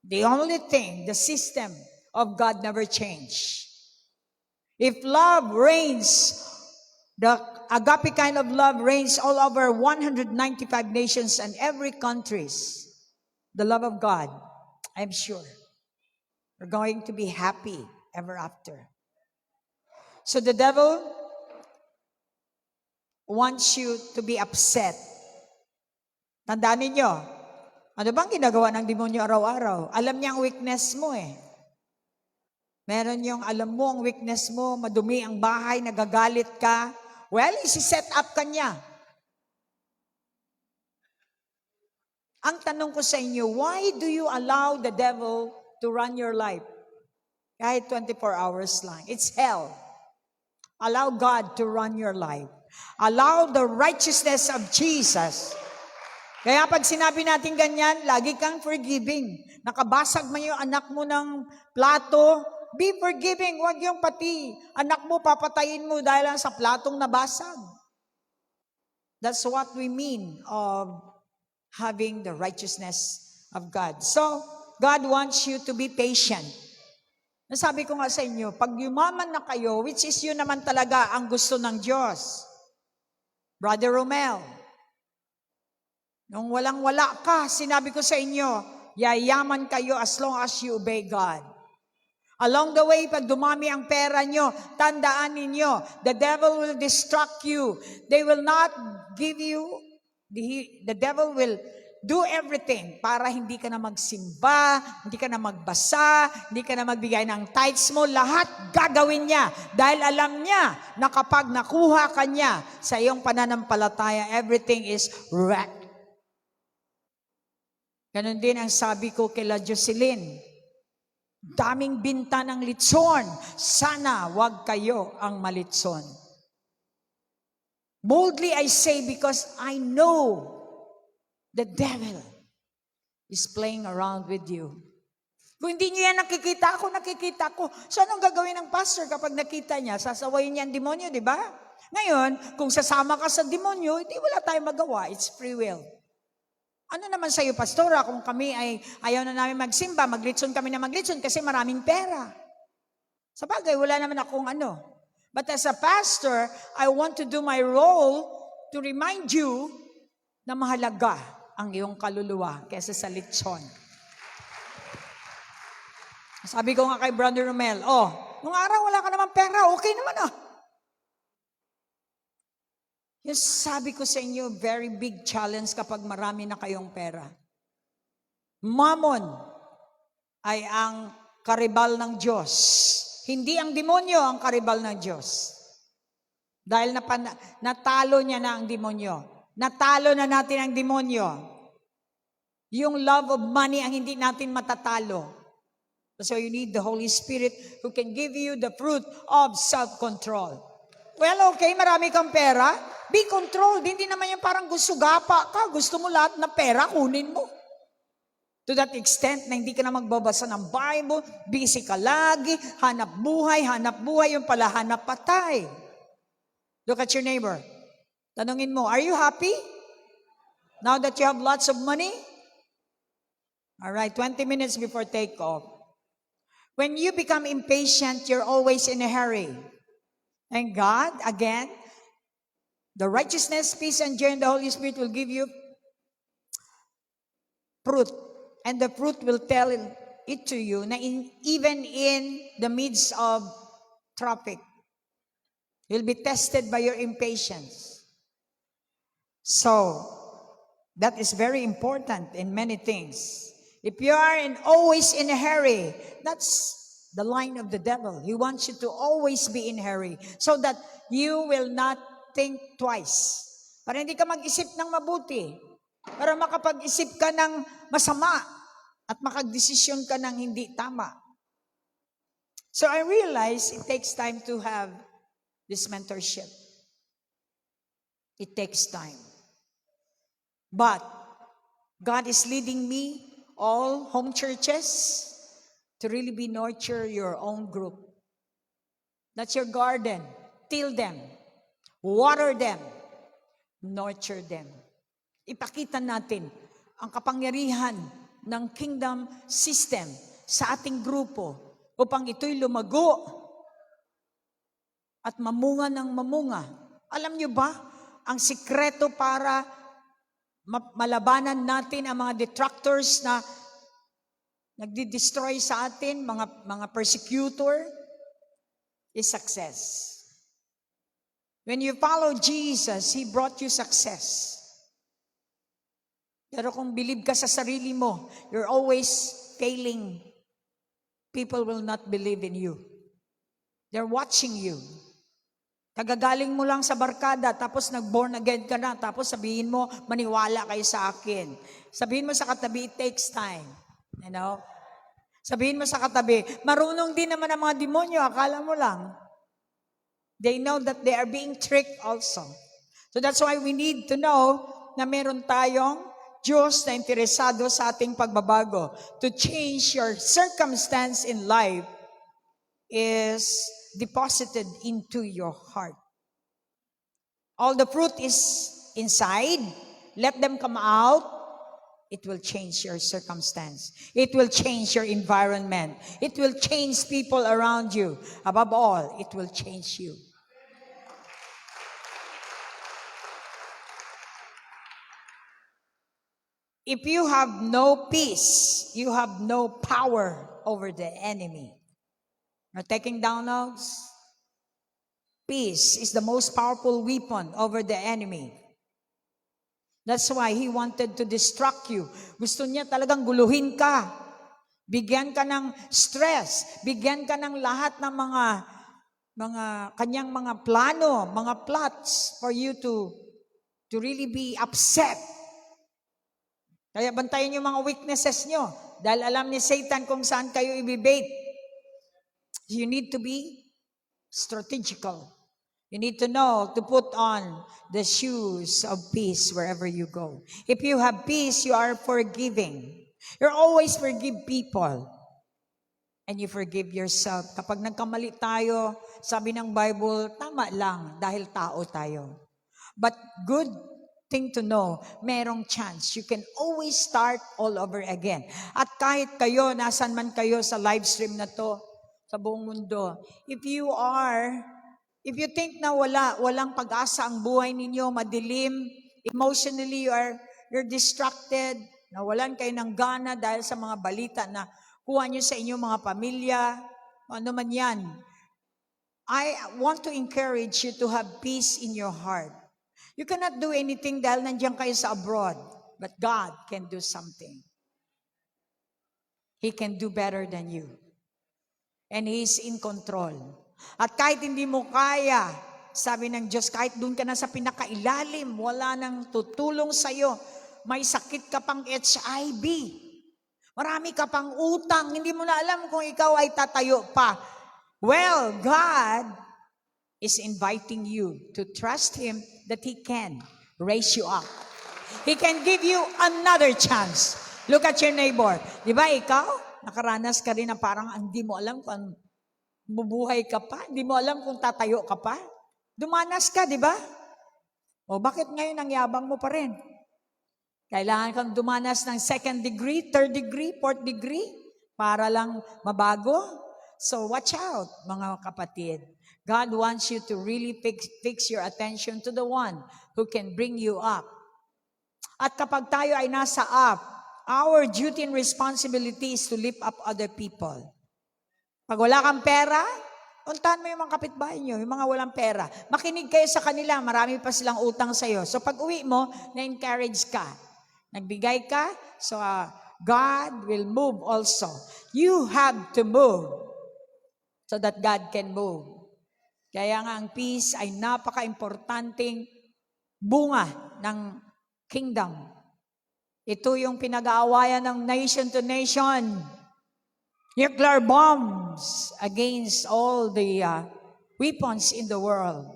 The only thing, the system of God never changed. If love reigns, the agape kind of love reigns all over 195 nations and every countries, the love of God, I'm sure we're going to be happy ever after. So the devil wants you to be upset. Tandaan ninyo, ano bang ginagawa ng demonyo araw-araw? Alam niya ang weakness mo eh. Meron yung alam mo ang weakness mo, madumi ang bahay, nagagalit ka. Well, isi-set up ka niya. Ang tanong ko sa inyo, why do you allow the devil to run your life? Kahit 24 hours lang. It's hell. Allow God to run your life. Allow the righteousness of Jesus. Kaya pag sinabi natin ganyan, lagi kang forgiving. Nakabasag man yung anak mo ng plato, be forgiving. Huwag yung pati anak mo papatayin mo dahil lang sa platong nabasag. That's what we mean of having the righteousness of God. So, God wants you to be patient. Nasabi ko nga sa inyo, pag yumaman na kayo, which is yun naman talaga ang gusto ng Diyos. Brother Romel, nung walang-wala ka, sinabi ko sa inyo, yayaman kayo as long as you obey God. Along the way, pag dumami ang pera nyo, tandaan ninyo, the devil will distract you. They will not give you, the devil will do everything para hindi ka na magsimba, hindi ka na magbasa, hindi ka na magbigay ng tithes mo. Lahat gagawin niya dahil alam niya na kapag nakuha ka niya sa iyong pananampalataya, everything is right. Ganon din ang sabi ko kila Jocelyn. Daming binta ng litson. Sana wag kayo ang malitson. Boldly I say because I know the devil is playing around with you. Kung hindi niyo yan nakikita, ako nakikita ko. So anong gagawin ng pastor kapag nakita niya? Sasawayin niya ang demonyo, di ba? Ngayon, kung sasama ka sa demonyo, hindi wala tayong magawa. It's free will. Ano naman sa'yo, pastora, kung kami ay ayaw na namin magsimba, maglitson kami na maglitson kasi maraming pera. Sa bagay, wala naman akong ano. But as a pastor, I want to do my role to remind you na mahalaga ang iyong kaluluwa kaysa sa litson. Sabi ko nga kay Brother Romel, nung araw wala ka naman pera, okay naman Yung sabi ko sa inyo, very big challenge kapag marami na kayong pera. Mammon ay ang karibal ng Diyos. Hindi ang demonyo ang karibal ng Diyos. Dahil natalo niya na ang demonyo. Natalo na natin ang demonyo. Yung love of money ang hindi natin matatalo. So you need the Holy Spirit who can give you the fruit of self-control. Well, okay, marami kang pera. Be controlled. Hindi naman yung parang gapa ka. Gusto mo lahat na pera, kunin mo. To that extent na hindi ka na magbabasa ng Bible, busy ka lagi, hanap buhay, yung pala hanap patay. Look at your neighbor. Tanungin mo, are you happy? Now that you have lots of money? All right, 20 minutes before takeoff. When you become impatient, you're always in a hurry. And God, again, the righteousness, peace, and joy in the Holy Spirit will give you fruit. And the fruit will tell it to you na even in the midst of traffic, you'll be tested by your impatience. So, that is very important in many things. If you are always in a hurry, that's the line of the devil. He wants you to always be in a hurry so that you will not think twice. Para hindi ka mag-isip ng mabuti. Para makapag-isip ka ng masama at makagdesisyon ka ng hindi tama. So I realize it takes time to have this mentorship. It takes time. But God is leading me, all home churches, to really be nurture your own group. That's your garden. Till them. Water them. Nurture them. Ipakita natin ang kapangyarihan ng kingdom system sa ating grupo upang ito'y lumago at mamunga ng mamunga. Alam niyo ba, ang sikreto para malabanan natin ang mga detractors na nagdi-destroy sa atin, mga persecutor, is success. When you follow Jesus, He brought you success. Pero kung believe ka sa sarili mo, you're always failing. People will not believe in you. They're watching you. Kagagaling mo lang sa barkada, tapos nag-born again ka na, tapos sabihin mo, maniwala kayo sa akin. Sabihin mo sa katabi, it takes time. You know? Sabihin mo sa katabi, marunong din naman ang mga demonyo, akala mo lang. They know that they are being tricked also. So that's why we need to know na meron tayong Diyos na interesado sa ating pagbabago. To change your circumstance in life is deposited into your heart. All the fruit is inside. Let them come out. It will change your circumstance. It will change your environment. It will change people around you. Above all, it will change you. If you have no peace, you have no power over the enemy. Now, taking down notes. Peace is the most powerful weapon over the enemy. That's why he wanted to distract you. Gusto niya talagang guluhin ka. Bigyan ka ng stress. Bigyan ka ng lahat ng mga kanyang mga plano, mga plots for you to really be upset. Kaya bantayan yung mga weaknesses nyo. Dahil alam ni Satan kung saan kayo ibibait. You need to be strategical. You need to know to put on the shoes of peace wherever you go. If you have peace, you are forgiving. You always forgive people. And you forgive yourself. Kapag nagkamali tayo, sabi ng Bible, tama lang dahil tao tayo. But good thing to know, merong chance. You can always start all over again. At kahit kayo, nasan man kayo sa live stream na to, sa buong mundo, if you think na walang pag-asa ang buhay ninyo, madilim, emotionally you're distracted, nawalan kayo ng gana dahil sa mga balita na kuha nyo sa inyong mga pamilya, ano man yan. I want to encourage you to have peace in your heart. You cannot do anything dahil nandiyan kayo sa abroad, but God can do something. He can do better than you. And He's in control. At kahit hindi mo kaya, sabi ng Diyos, kahit doon ka na sa pinakailalim, wala nang tutulong sa'yo, may sakit ka pang HIV, marami ka pang utang, hindi mo na alam kung ikaw ay tatayo pa. Well, God is inviting you to trust Him that He can raise you up. He can give you another chance. Look at your neighbor. Di ba ikaw? Nakaranas ka rin na parang hindi mo alam kung bubuhay ka pa. Hindi mo alam kung tatayo ka pa. Dumanas ka, di ba? O bakit ngayon ang yabang mo pa rin? Kailangan kang dumanas ng 2nd degree, 3rd degree, 4th degree para lang mabago. So watch out, mga kapatid. God wants you to really fix your attention to the one who can bring you up. At kapag tayo ay nasa up, our duty and responsibility is to lift up other people. Pag wala kang pera, untahan mo yung mga kapitbahay nyo, yung mga walang pera. Makinig kayo sa kanila, marami pa silang utang sa'yo. So pag uwi mo, na-encourage ka. Nagbigay ka, so God will move also. You have to move so that God can move. Kaya nga ang peace ay napaka-importanting bunga ng kingdom. Ito yung pinag-aawayan ng nation to nation. Nuclear bombs against all the weapons in the world.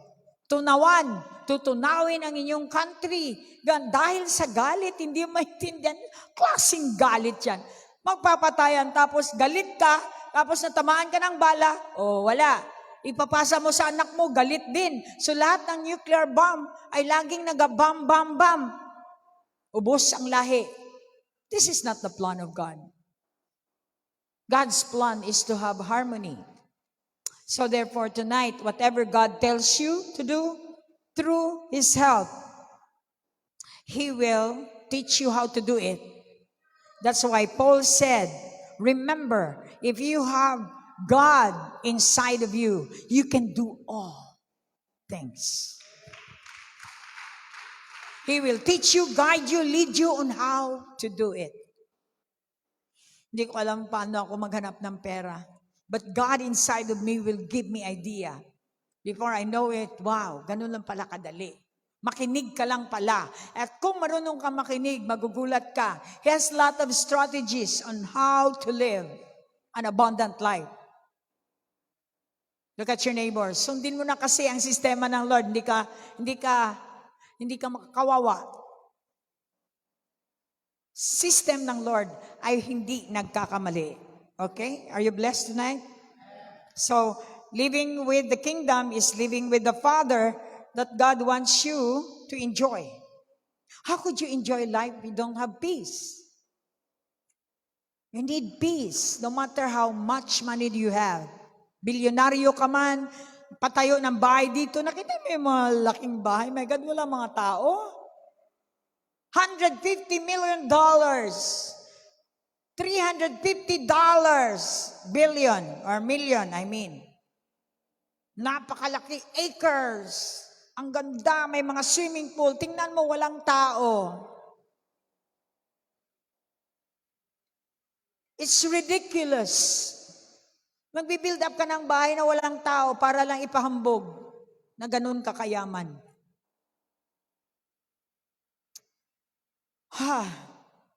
Tutunawin ang inyong country. Dahil sa galit, hindi maintindihan. Klaseng galit yan. Magpapatayan, tapos galit ka, tapos natamaan ka ng bala, wala. Ipapasa mo sa anak mo, galit din. So lahat ng nuclear bomb ay laging naga-bam, bam, bam. Ubos ang lahi. This is not the plan of God. God's plan is to have harmony. So therefore tonight, whatever God tells you to do, through His help, He will teach you how to do it. That's why Paul said, remember, if you have God inside of you, you can do all things. He will teach you, guide you, lead you on how to do it. Hindi ko alam paano ako maghanap ng pera. But God inside of me will give me idea. Before I know it, wow, ganun lang pala kadali. Makinig ka lang pala. At kung marunong ka makinig, magugulat ka. He has a lot of strategies on how to live an abundant life. Look at your neighbors. Sundin mo na kasi ang sistema ng Lord. Hindi ka makakawawa. System ng Lord ay hindi nagkakamali. Okay? Are you blessed tonight? So, living with the kingdom is living with the Father that God wants you to enjoy. How could you enjoy life if you don't have peace? You need peace, no matter how much money do you have. Bilyonaryo ka man, patayo ng bahay dito. Nakita mo yung mga laking bahay. My God, wala mga tao. $150 million. $350 billion or million, I mean. Napakalaki acres. Ang ganda, may mga swimming pool. Tingnan mo, walang tao. It's ridiculous. Magbi-build up ka ng bahay na walang tao para lang ipahambog na ganun kakayaman.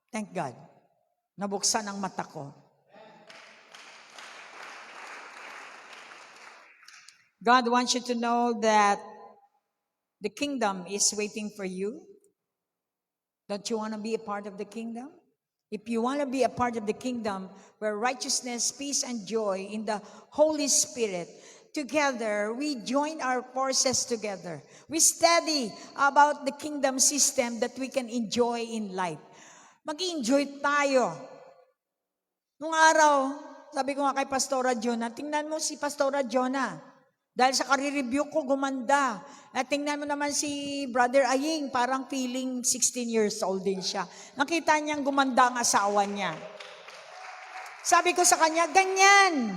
Thank God. Nabuksan ang mata ko. God wants you to know that the kingdom is waiting for you. Don't you want to be a part of the kingdom? If you want to be a part of the kingdom where righteousness, peace, and joy in the Holy Spirit, together, we join our forces together. We study about the kingdom system that we can enjoy in life. Mag-enjoy tayo. Nung araw, sabi ko nga kay Pastora Jonah, tingnan mo si Pastora Jonah. Dahil sa kare-review ko, gumanda. At tingnan mo naman si Brother Aying, parang feeling 16 years old din siya. Nakita niyang gumanda ang asawa niya. Sabi ko sa kanya, ganyan.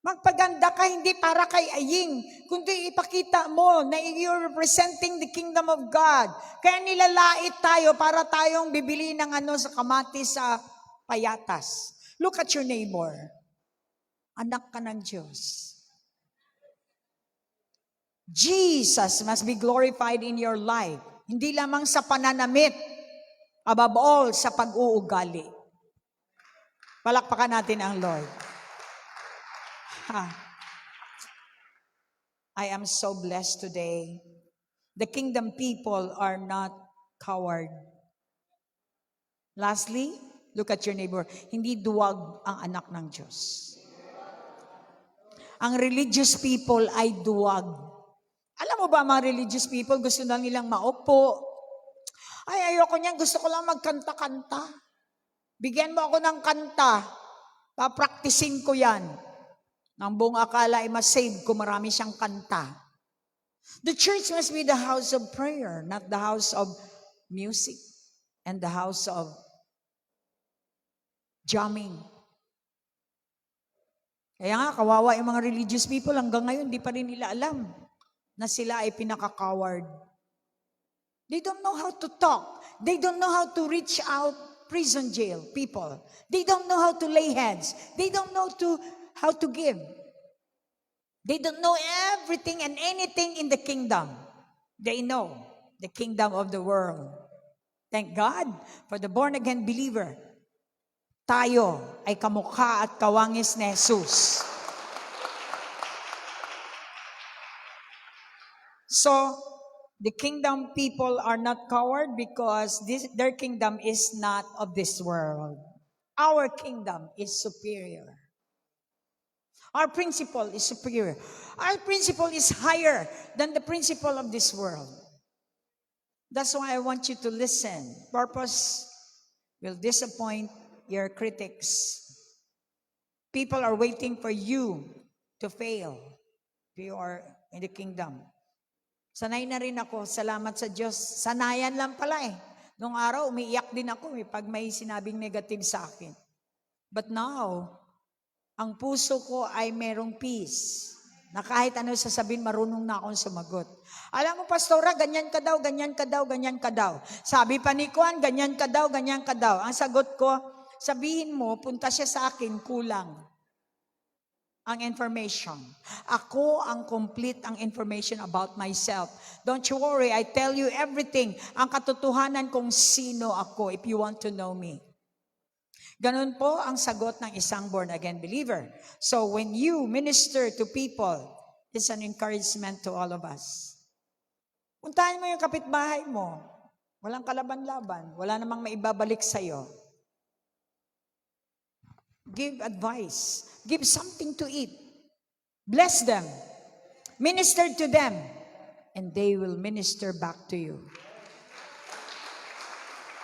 Magpaganda ka, hindi para kay Aying, kundi ipakita mo na you're representing the kingdom of God. Kaya nilalait tayo para tayong bibili ng sa kamatis sa payatas. Look at your neighbor. Anak ka ng Diyos. Jesus must be glorified in your life. Hindi lamang sa pananamit, above all, sa pag-uugali. Palakpakan natin ang Lord. I am so blessed today. The kingdom people are not coward. Lastly, look at your neighbor. Hindi duwag ang anak ng Diyos. Ang religious people ay duwag. Alam mo ba, mga religious people, gusto na nilang maupo. Ay, ayoko niyan, gusto ko lang magkanta-kanta. Bigyan mo ako ng kanta. Papraktisin ko yan. Nang buong akala ay masave ko, marami siyang kanta. The church must be the house of prayer, not the house of music and the house of jamming. Kaya nga, kawawa yung mga religious people, hanggang ngayon, di pa rin nila alam na sila ay pinaka-coward. They don't know how to talk. They don't know how to reach out prison jail people. They don't know how to lay hands. They don't know how to give. They don't know everything and anything in the kingdom. They know the kingdom of the world. Thank God for the born-again believer. Tayo ay kamukha at kawangis ni Jesus. So, the kingdom people are not coward because their kingdom is not of this world. Our kingdom is superior. Our principle is superior. Our principle is higher than the principle of this world. That's why I want you to listen. Purpose will disappoint your critics. People are waiting for you to fail if you are in the kingdom. Sanay na rin ako, salamat sa Diyos. Sanayan lang pala eh. Noong araw, umiiyak din ako pag may sinabing negative sa akin. But now, ang puso ko ay merong peace. Na kahit ano sasabihin, marunong na akong sumagot. Alam mo, Pastora, ganyan ka daw, ganyan ka daw, ganyan ka daw. Sabi pa ni Juan, ganyan ka daw, ganyan ka daw. Ang sagot ko, sabihin mo, punta siya sa akin, kulang ang information. Ako ang complete ang information about myself. Don't you worry, I tell you everything. Ang katotohanan kung sino ako, if you want to know me. Ganun po ang sagot ng isang born-again believer. So when you minister to people, it's an encouragement to all of us. Puntahan mo yung kapitbahay mo. Walang kalaban-laban. Wala namang maibabalik sa'yo. Give advice. Give something to eat. Bless them. Minister to them. And they will minister back to you.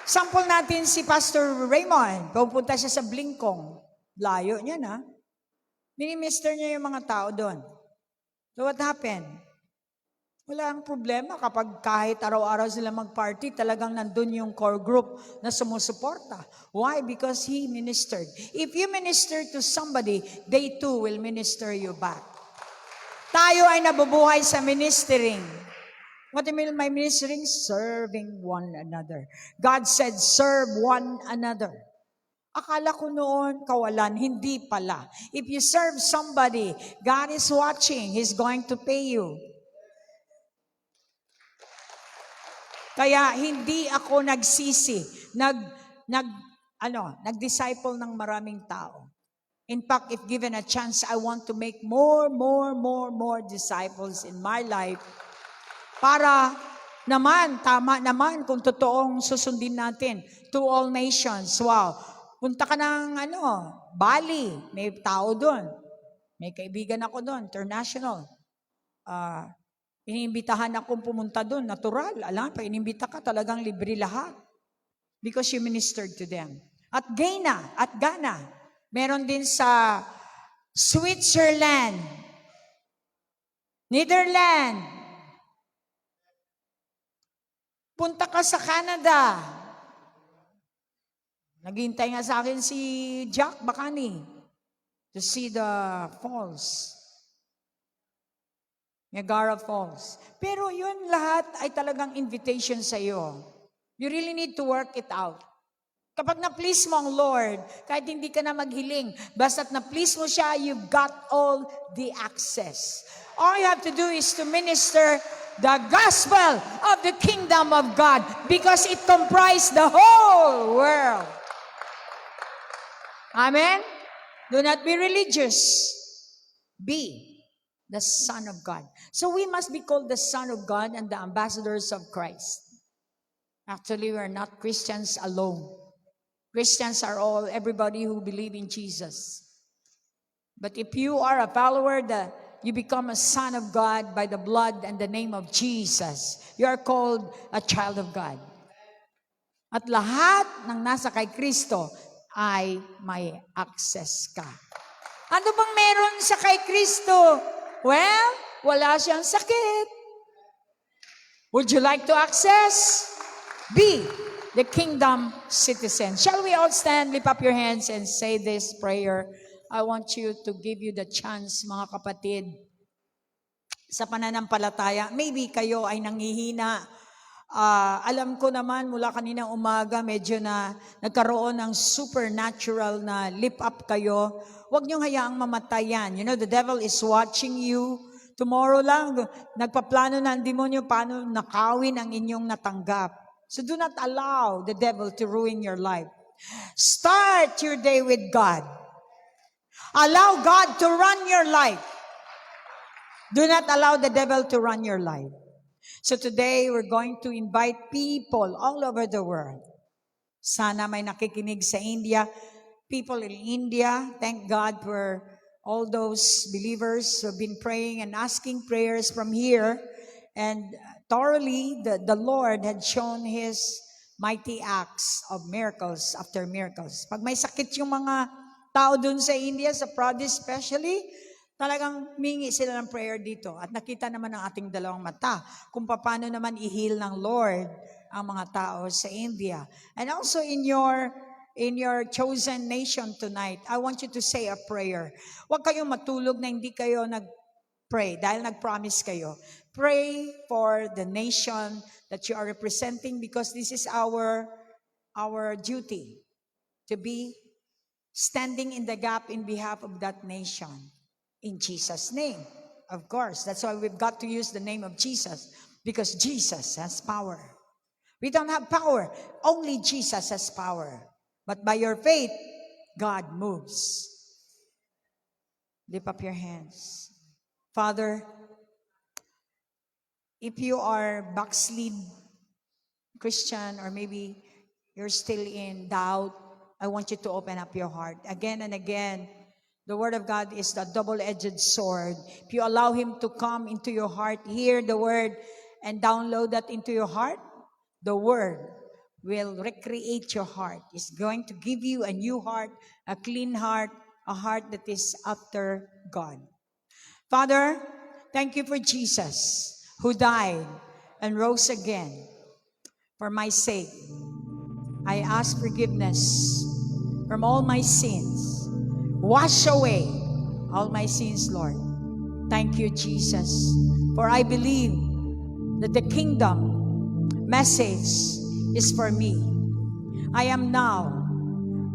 Sample natin si Pastor Raymond. Pupunta siya sa Blingkong. Layo niya na. Minister niya yung mga tao doon. So what happened? Wala ang problema kapag kahit araw-araw sila mag-party, talagang nandun yung core group na sumusuporta. Why? Because he ministered. If you minister to somebody, they too will minister you back. Tayo ay nabubuhay sa ministering. What do I mean by ministering? Serving one another. God said, serve one another. Akala ko noon, kawalan, hindi pala. If you serve somebody, God is watching. He's going to pay you. Kaya hindi ako nagsisi, nag-disciple ng maraming tao. In fact, if given a chance, I want to make more disciples in my life para naman, tama naman kung totoong susundin natin to all nations. Wow. Punta ka ng Bali, may tao doon. May kaibigan ako doon, international. Iniimbitahan akong pumunta doon, natural. Alam, pag inimbita ka, talagang libre lahat. Because you ministered to them. At Ghana, meron din sa Switzerland, Netherlands. Punta ka sa Canada. Naghintay nga sa akin si Jack Bacani to see the falls. Niagara Falls. Pero yun lahat ay talagang invitation sa iyo. You really need to work it out. Kapag na-please mo ang Lord, kahit hindi ka na maghiling, basta't na-please mo siya, you've got all the access. All you have to do is to minister the gospel of the kingdom of God because it comprises the whole world. Amen? Do not be religious. Be the Son of God. So we must be called the Son of God and the ambassadors of Christ. Actually, we are not Christians alone. Christians are everybody who believe in Jesus. But if you are a follower, you become a son of God by the blood and the name of Jesus. You are called a child of God. At lahat ng nasa kay Kristo ay may access ka. Ano bang meron sa kay Kristo? Well, wala siyang sakit. Would you like to access? Be the kingdom citizen. Shall we all stand, lift up your hands and say this prayer? I want you to give you the chance, mga kapatid, sa pananampalataya. Maybe kayo ay nanghihina. Alam ko naman, mula kaninang umaga, medyo na nagkaroon ng supernatural na lift up kayo. Huwag niyong hayaang mamatay yan. You know, the devil is watching you. Tomorrow lang, nagpaplano na ang demonyo paano nakawin ang inyong natanggap. So do not allow the devil to ruin your life. Start your day with God. Allow God to run your life. Do not allow the devil to run your life. So today, we're going to invite people all over the world. Sana may nakikinig sa India. People in India, thank God for all those believers who have been praying and asking prayers from here. And thoroughly, the Lord had shown His mighty acts of miracles after miracles. Pag may sakit yung mga tao dun sa India, sa province especially, talagang mingi sila ng prayer dito. At nakita naman ng ating dalawang mata kung paano naman i-heal ng Lord ang mga tao sa India. And also in your chosen nation tonight, I want you to say a prayer. Huwag kayong matulog na hindi kayo nag-pray dahil nag-promise kayo. Pray for the nation that you are representing because this is our duty to be standing in the gap in behalf of that nation. In Jesus' name, of course. That's why we've got to use the name of Jesus because Jesus has power. We don't have power. Only Jesus has power. But by your faith, God moves. Lift up your hands. Father, if you are backslid Christian or maybe you're still in doubt, I want you to open up your heart. Again and again, the Word of God is the double-edged sword. If you allow Him to come into your heart, hear the Word, and download that into your heart, the Word will recreate your heart. It's going to give you a new heart, a clean heart, a heart that is after God. Father, thank you for Jesus who died and rose again for my sake. I ask forgiveness from all my sins. Wash away all my sins, Lord. Thank you, Jesus. For I believe that the kingdom message is for me. I am now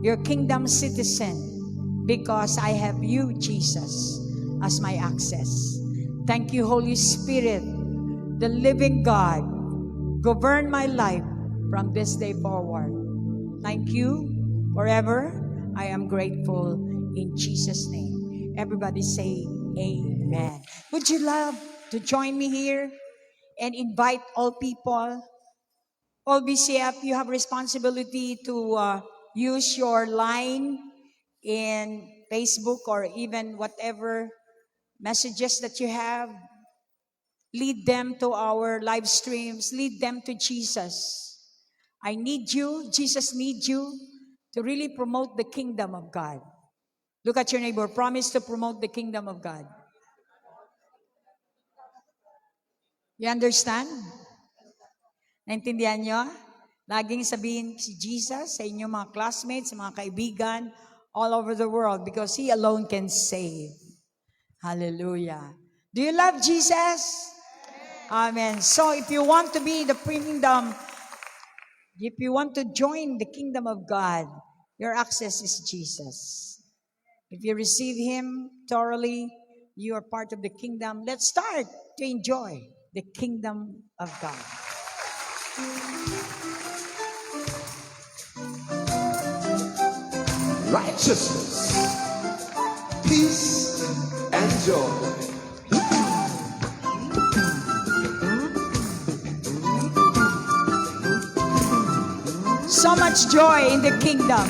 your kingdom citizen because I have you, Jesus, as my access. Thank you, Holy Spirit, the living God. Govern my life from this day forward. Thank you forever. I am grateful in Jesus' name. Everybody say amen. Would you love to join me here and invite all people? All BCF, you have responsibility to use your line in Facebook or even whatever messages that you have. Lead them to our live streams. Lead them to Jesus. I need you. Jesus needs you to really promote the kingdom of God. Look at your neighbor. Promise to promote the kingdom of God. You understand? Naintindihan nyo? Laging sabihin si Jesus sa inyong mga classmates, mga kaibigan, all over the world because He alone can save. Hallelujah. Do you love Jesus? Amen. So if you want to be in the kingdom, if you want to join the kingdom of God, your access is Jesus. If you receive Him thoroughly, you are part of the kingdom. Let's start to enjoy the kingdom of God. Righteousness, peace, and joy. So much joy in the kingdom.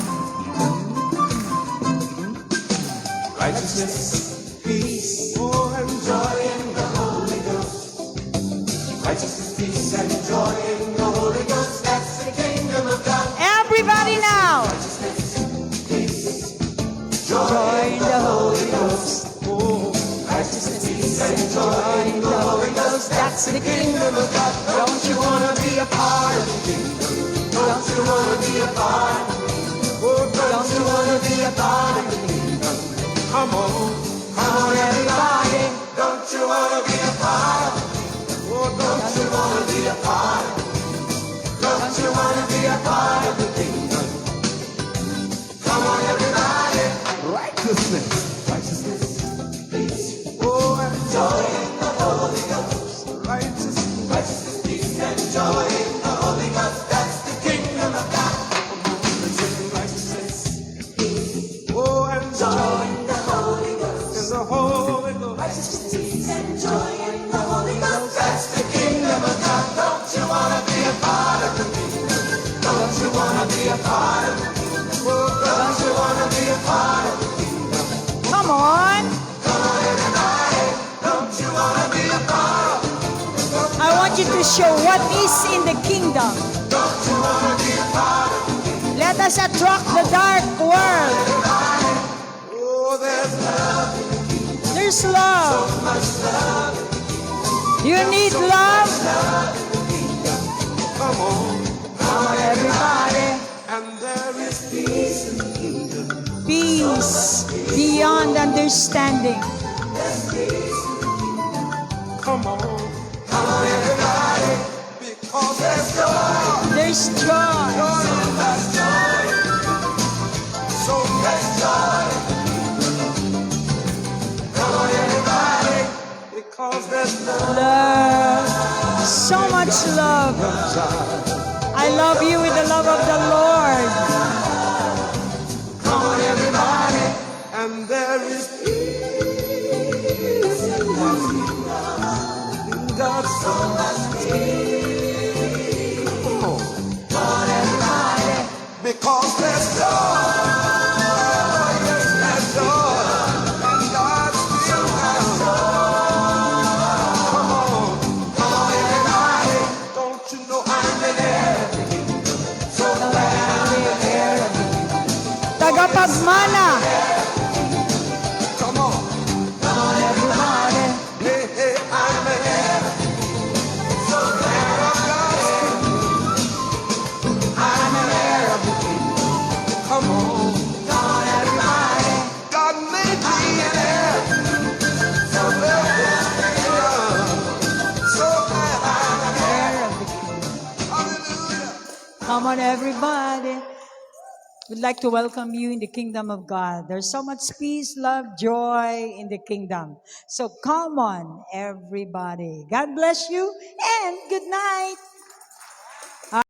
Righteousness, peace, and joy in the Holy Ghost. Righteousness, peace, and joy in the Holy Ghost. That's the kingdom of God. Everybody now. Righteousness, peace, Joy in the Holy Ghost. oh, righteousness, peace, and joy in the Holy Ghost. That's the kingdom of God. Don't you want to be a part of the kingdom? Don't you want to be a part? Oh, don't you want to be a part of the kingdom? Come on, everybody. Don't you want to be a part? Oh, don't you want to be a part? Don't you want to be a part of the kingdom? Come on, everybody. Righteousness, righteousness, peace, oh, and joy in the Holy Ghost. Righteousness, peace, and joy in the Holy Ghost. That's the kingdom of God. Righteousness, peace, oh, and joy in the Holy Ghost. In the Holy Ghost. Righteousness, peace, and joy in the Holy Ghost. That's the kingdom of God. Don't you want to be a part of the kingdom? Don't you want to be a part of the kingdom? Oh, don't you want to be a part of the kingdom? Come on. Come on, everybody. Don't you want to be a part? I want you to show what is in the kingdom. Don't you want to be a part of the kingdom? Let us attract the dark world. Oh, there's love, There's love. much love. You need love. Come on, Everybody. and there is peace in the kingdom. Peace beyond understanding. Come on, everybody, because there's joy. There's joy. There's joy. So there's joy. Come on, everybody, because there's love. Love. So much love. I love you with the love of the Lord. Come on, everybody, and there is peace in God's so much peace. Come on, everybody, because there's joy. Yes, there's joy, and God still has joy. Come on, everybody, don't you know I'm in heaven? So glad I'm in heaven. Tagapagmana. Come on, everybody. Hey, hey, I'm in heaven. So glad I'm God's I'm in heaven. Come on, everybody. God made me in heaven. So glad I'm in heaven. So glad I'm in Come on, everybody. We'd like to welcome you in the kingdom of God. There's so much peace, love, joy in the kingdom. So come on, everybody. God bless you and good night.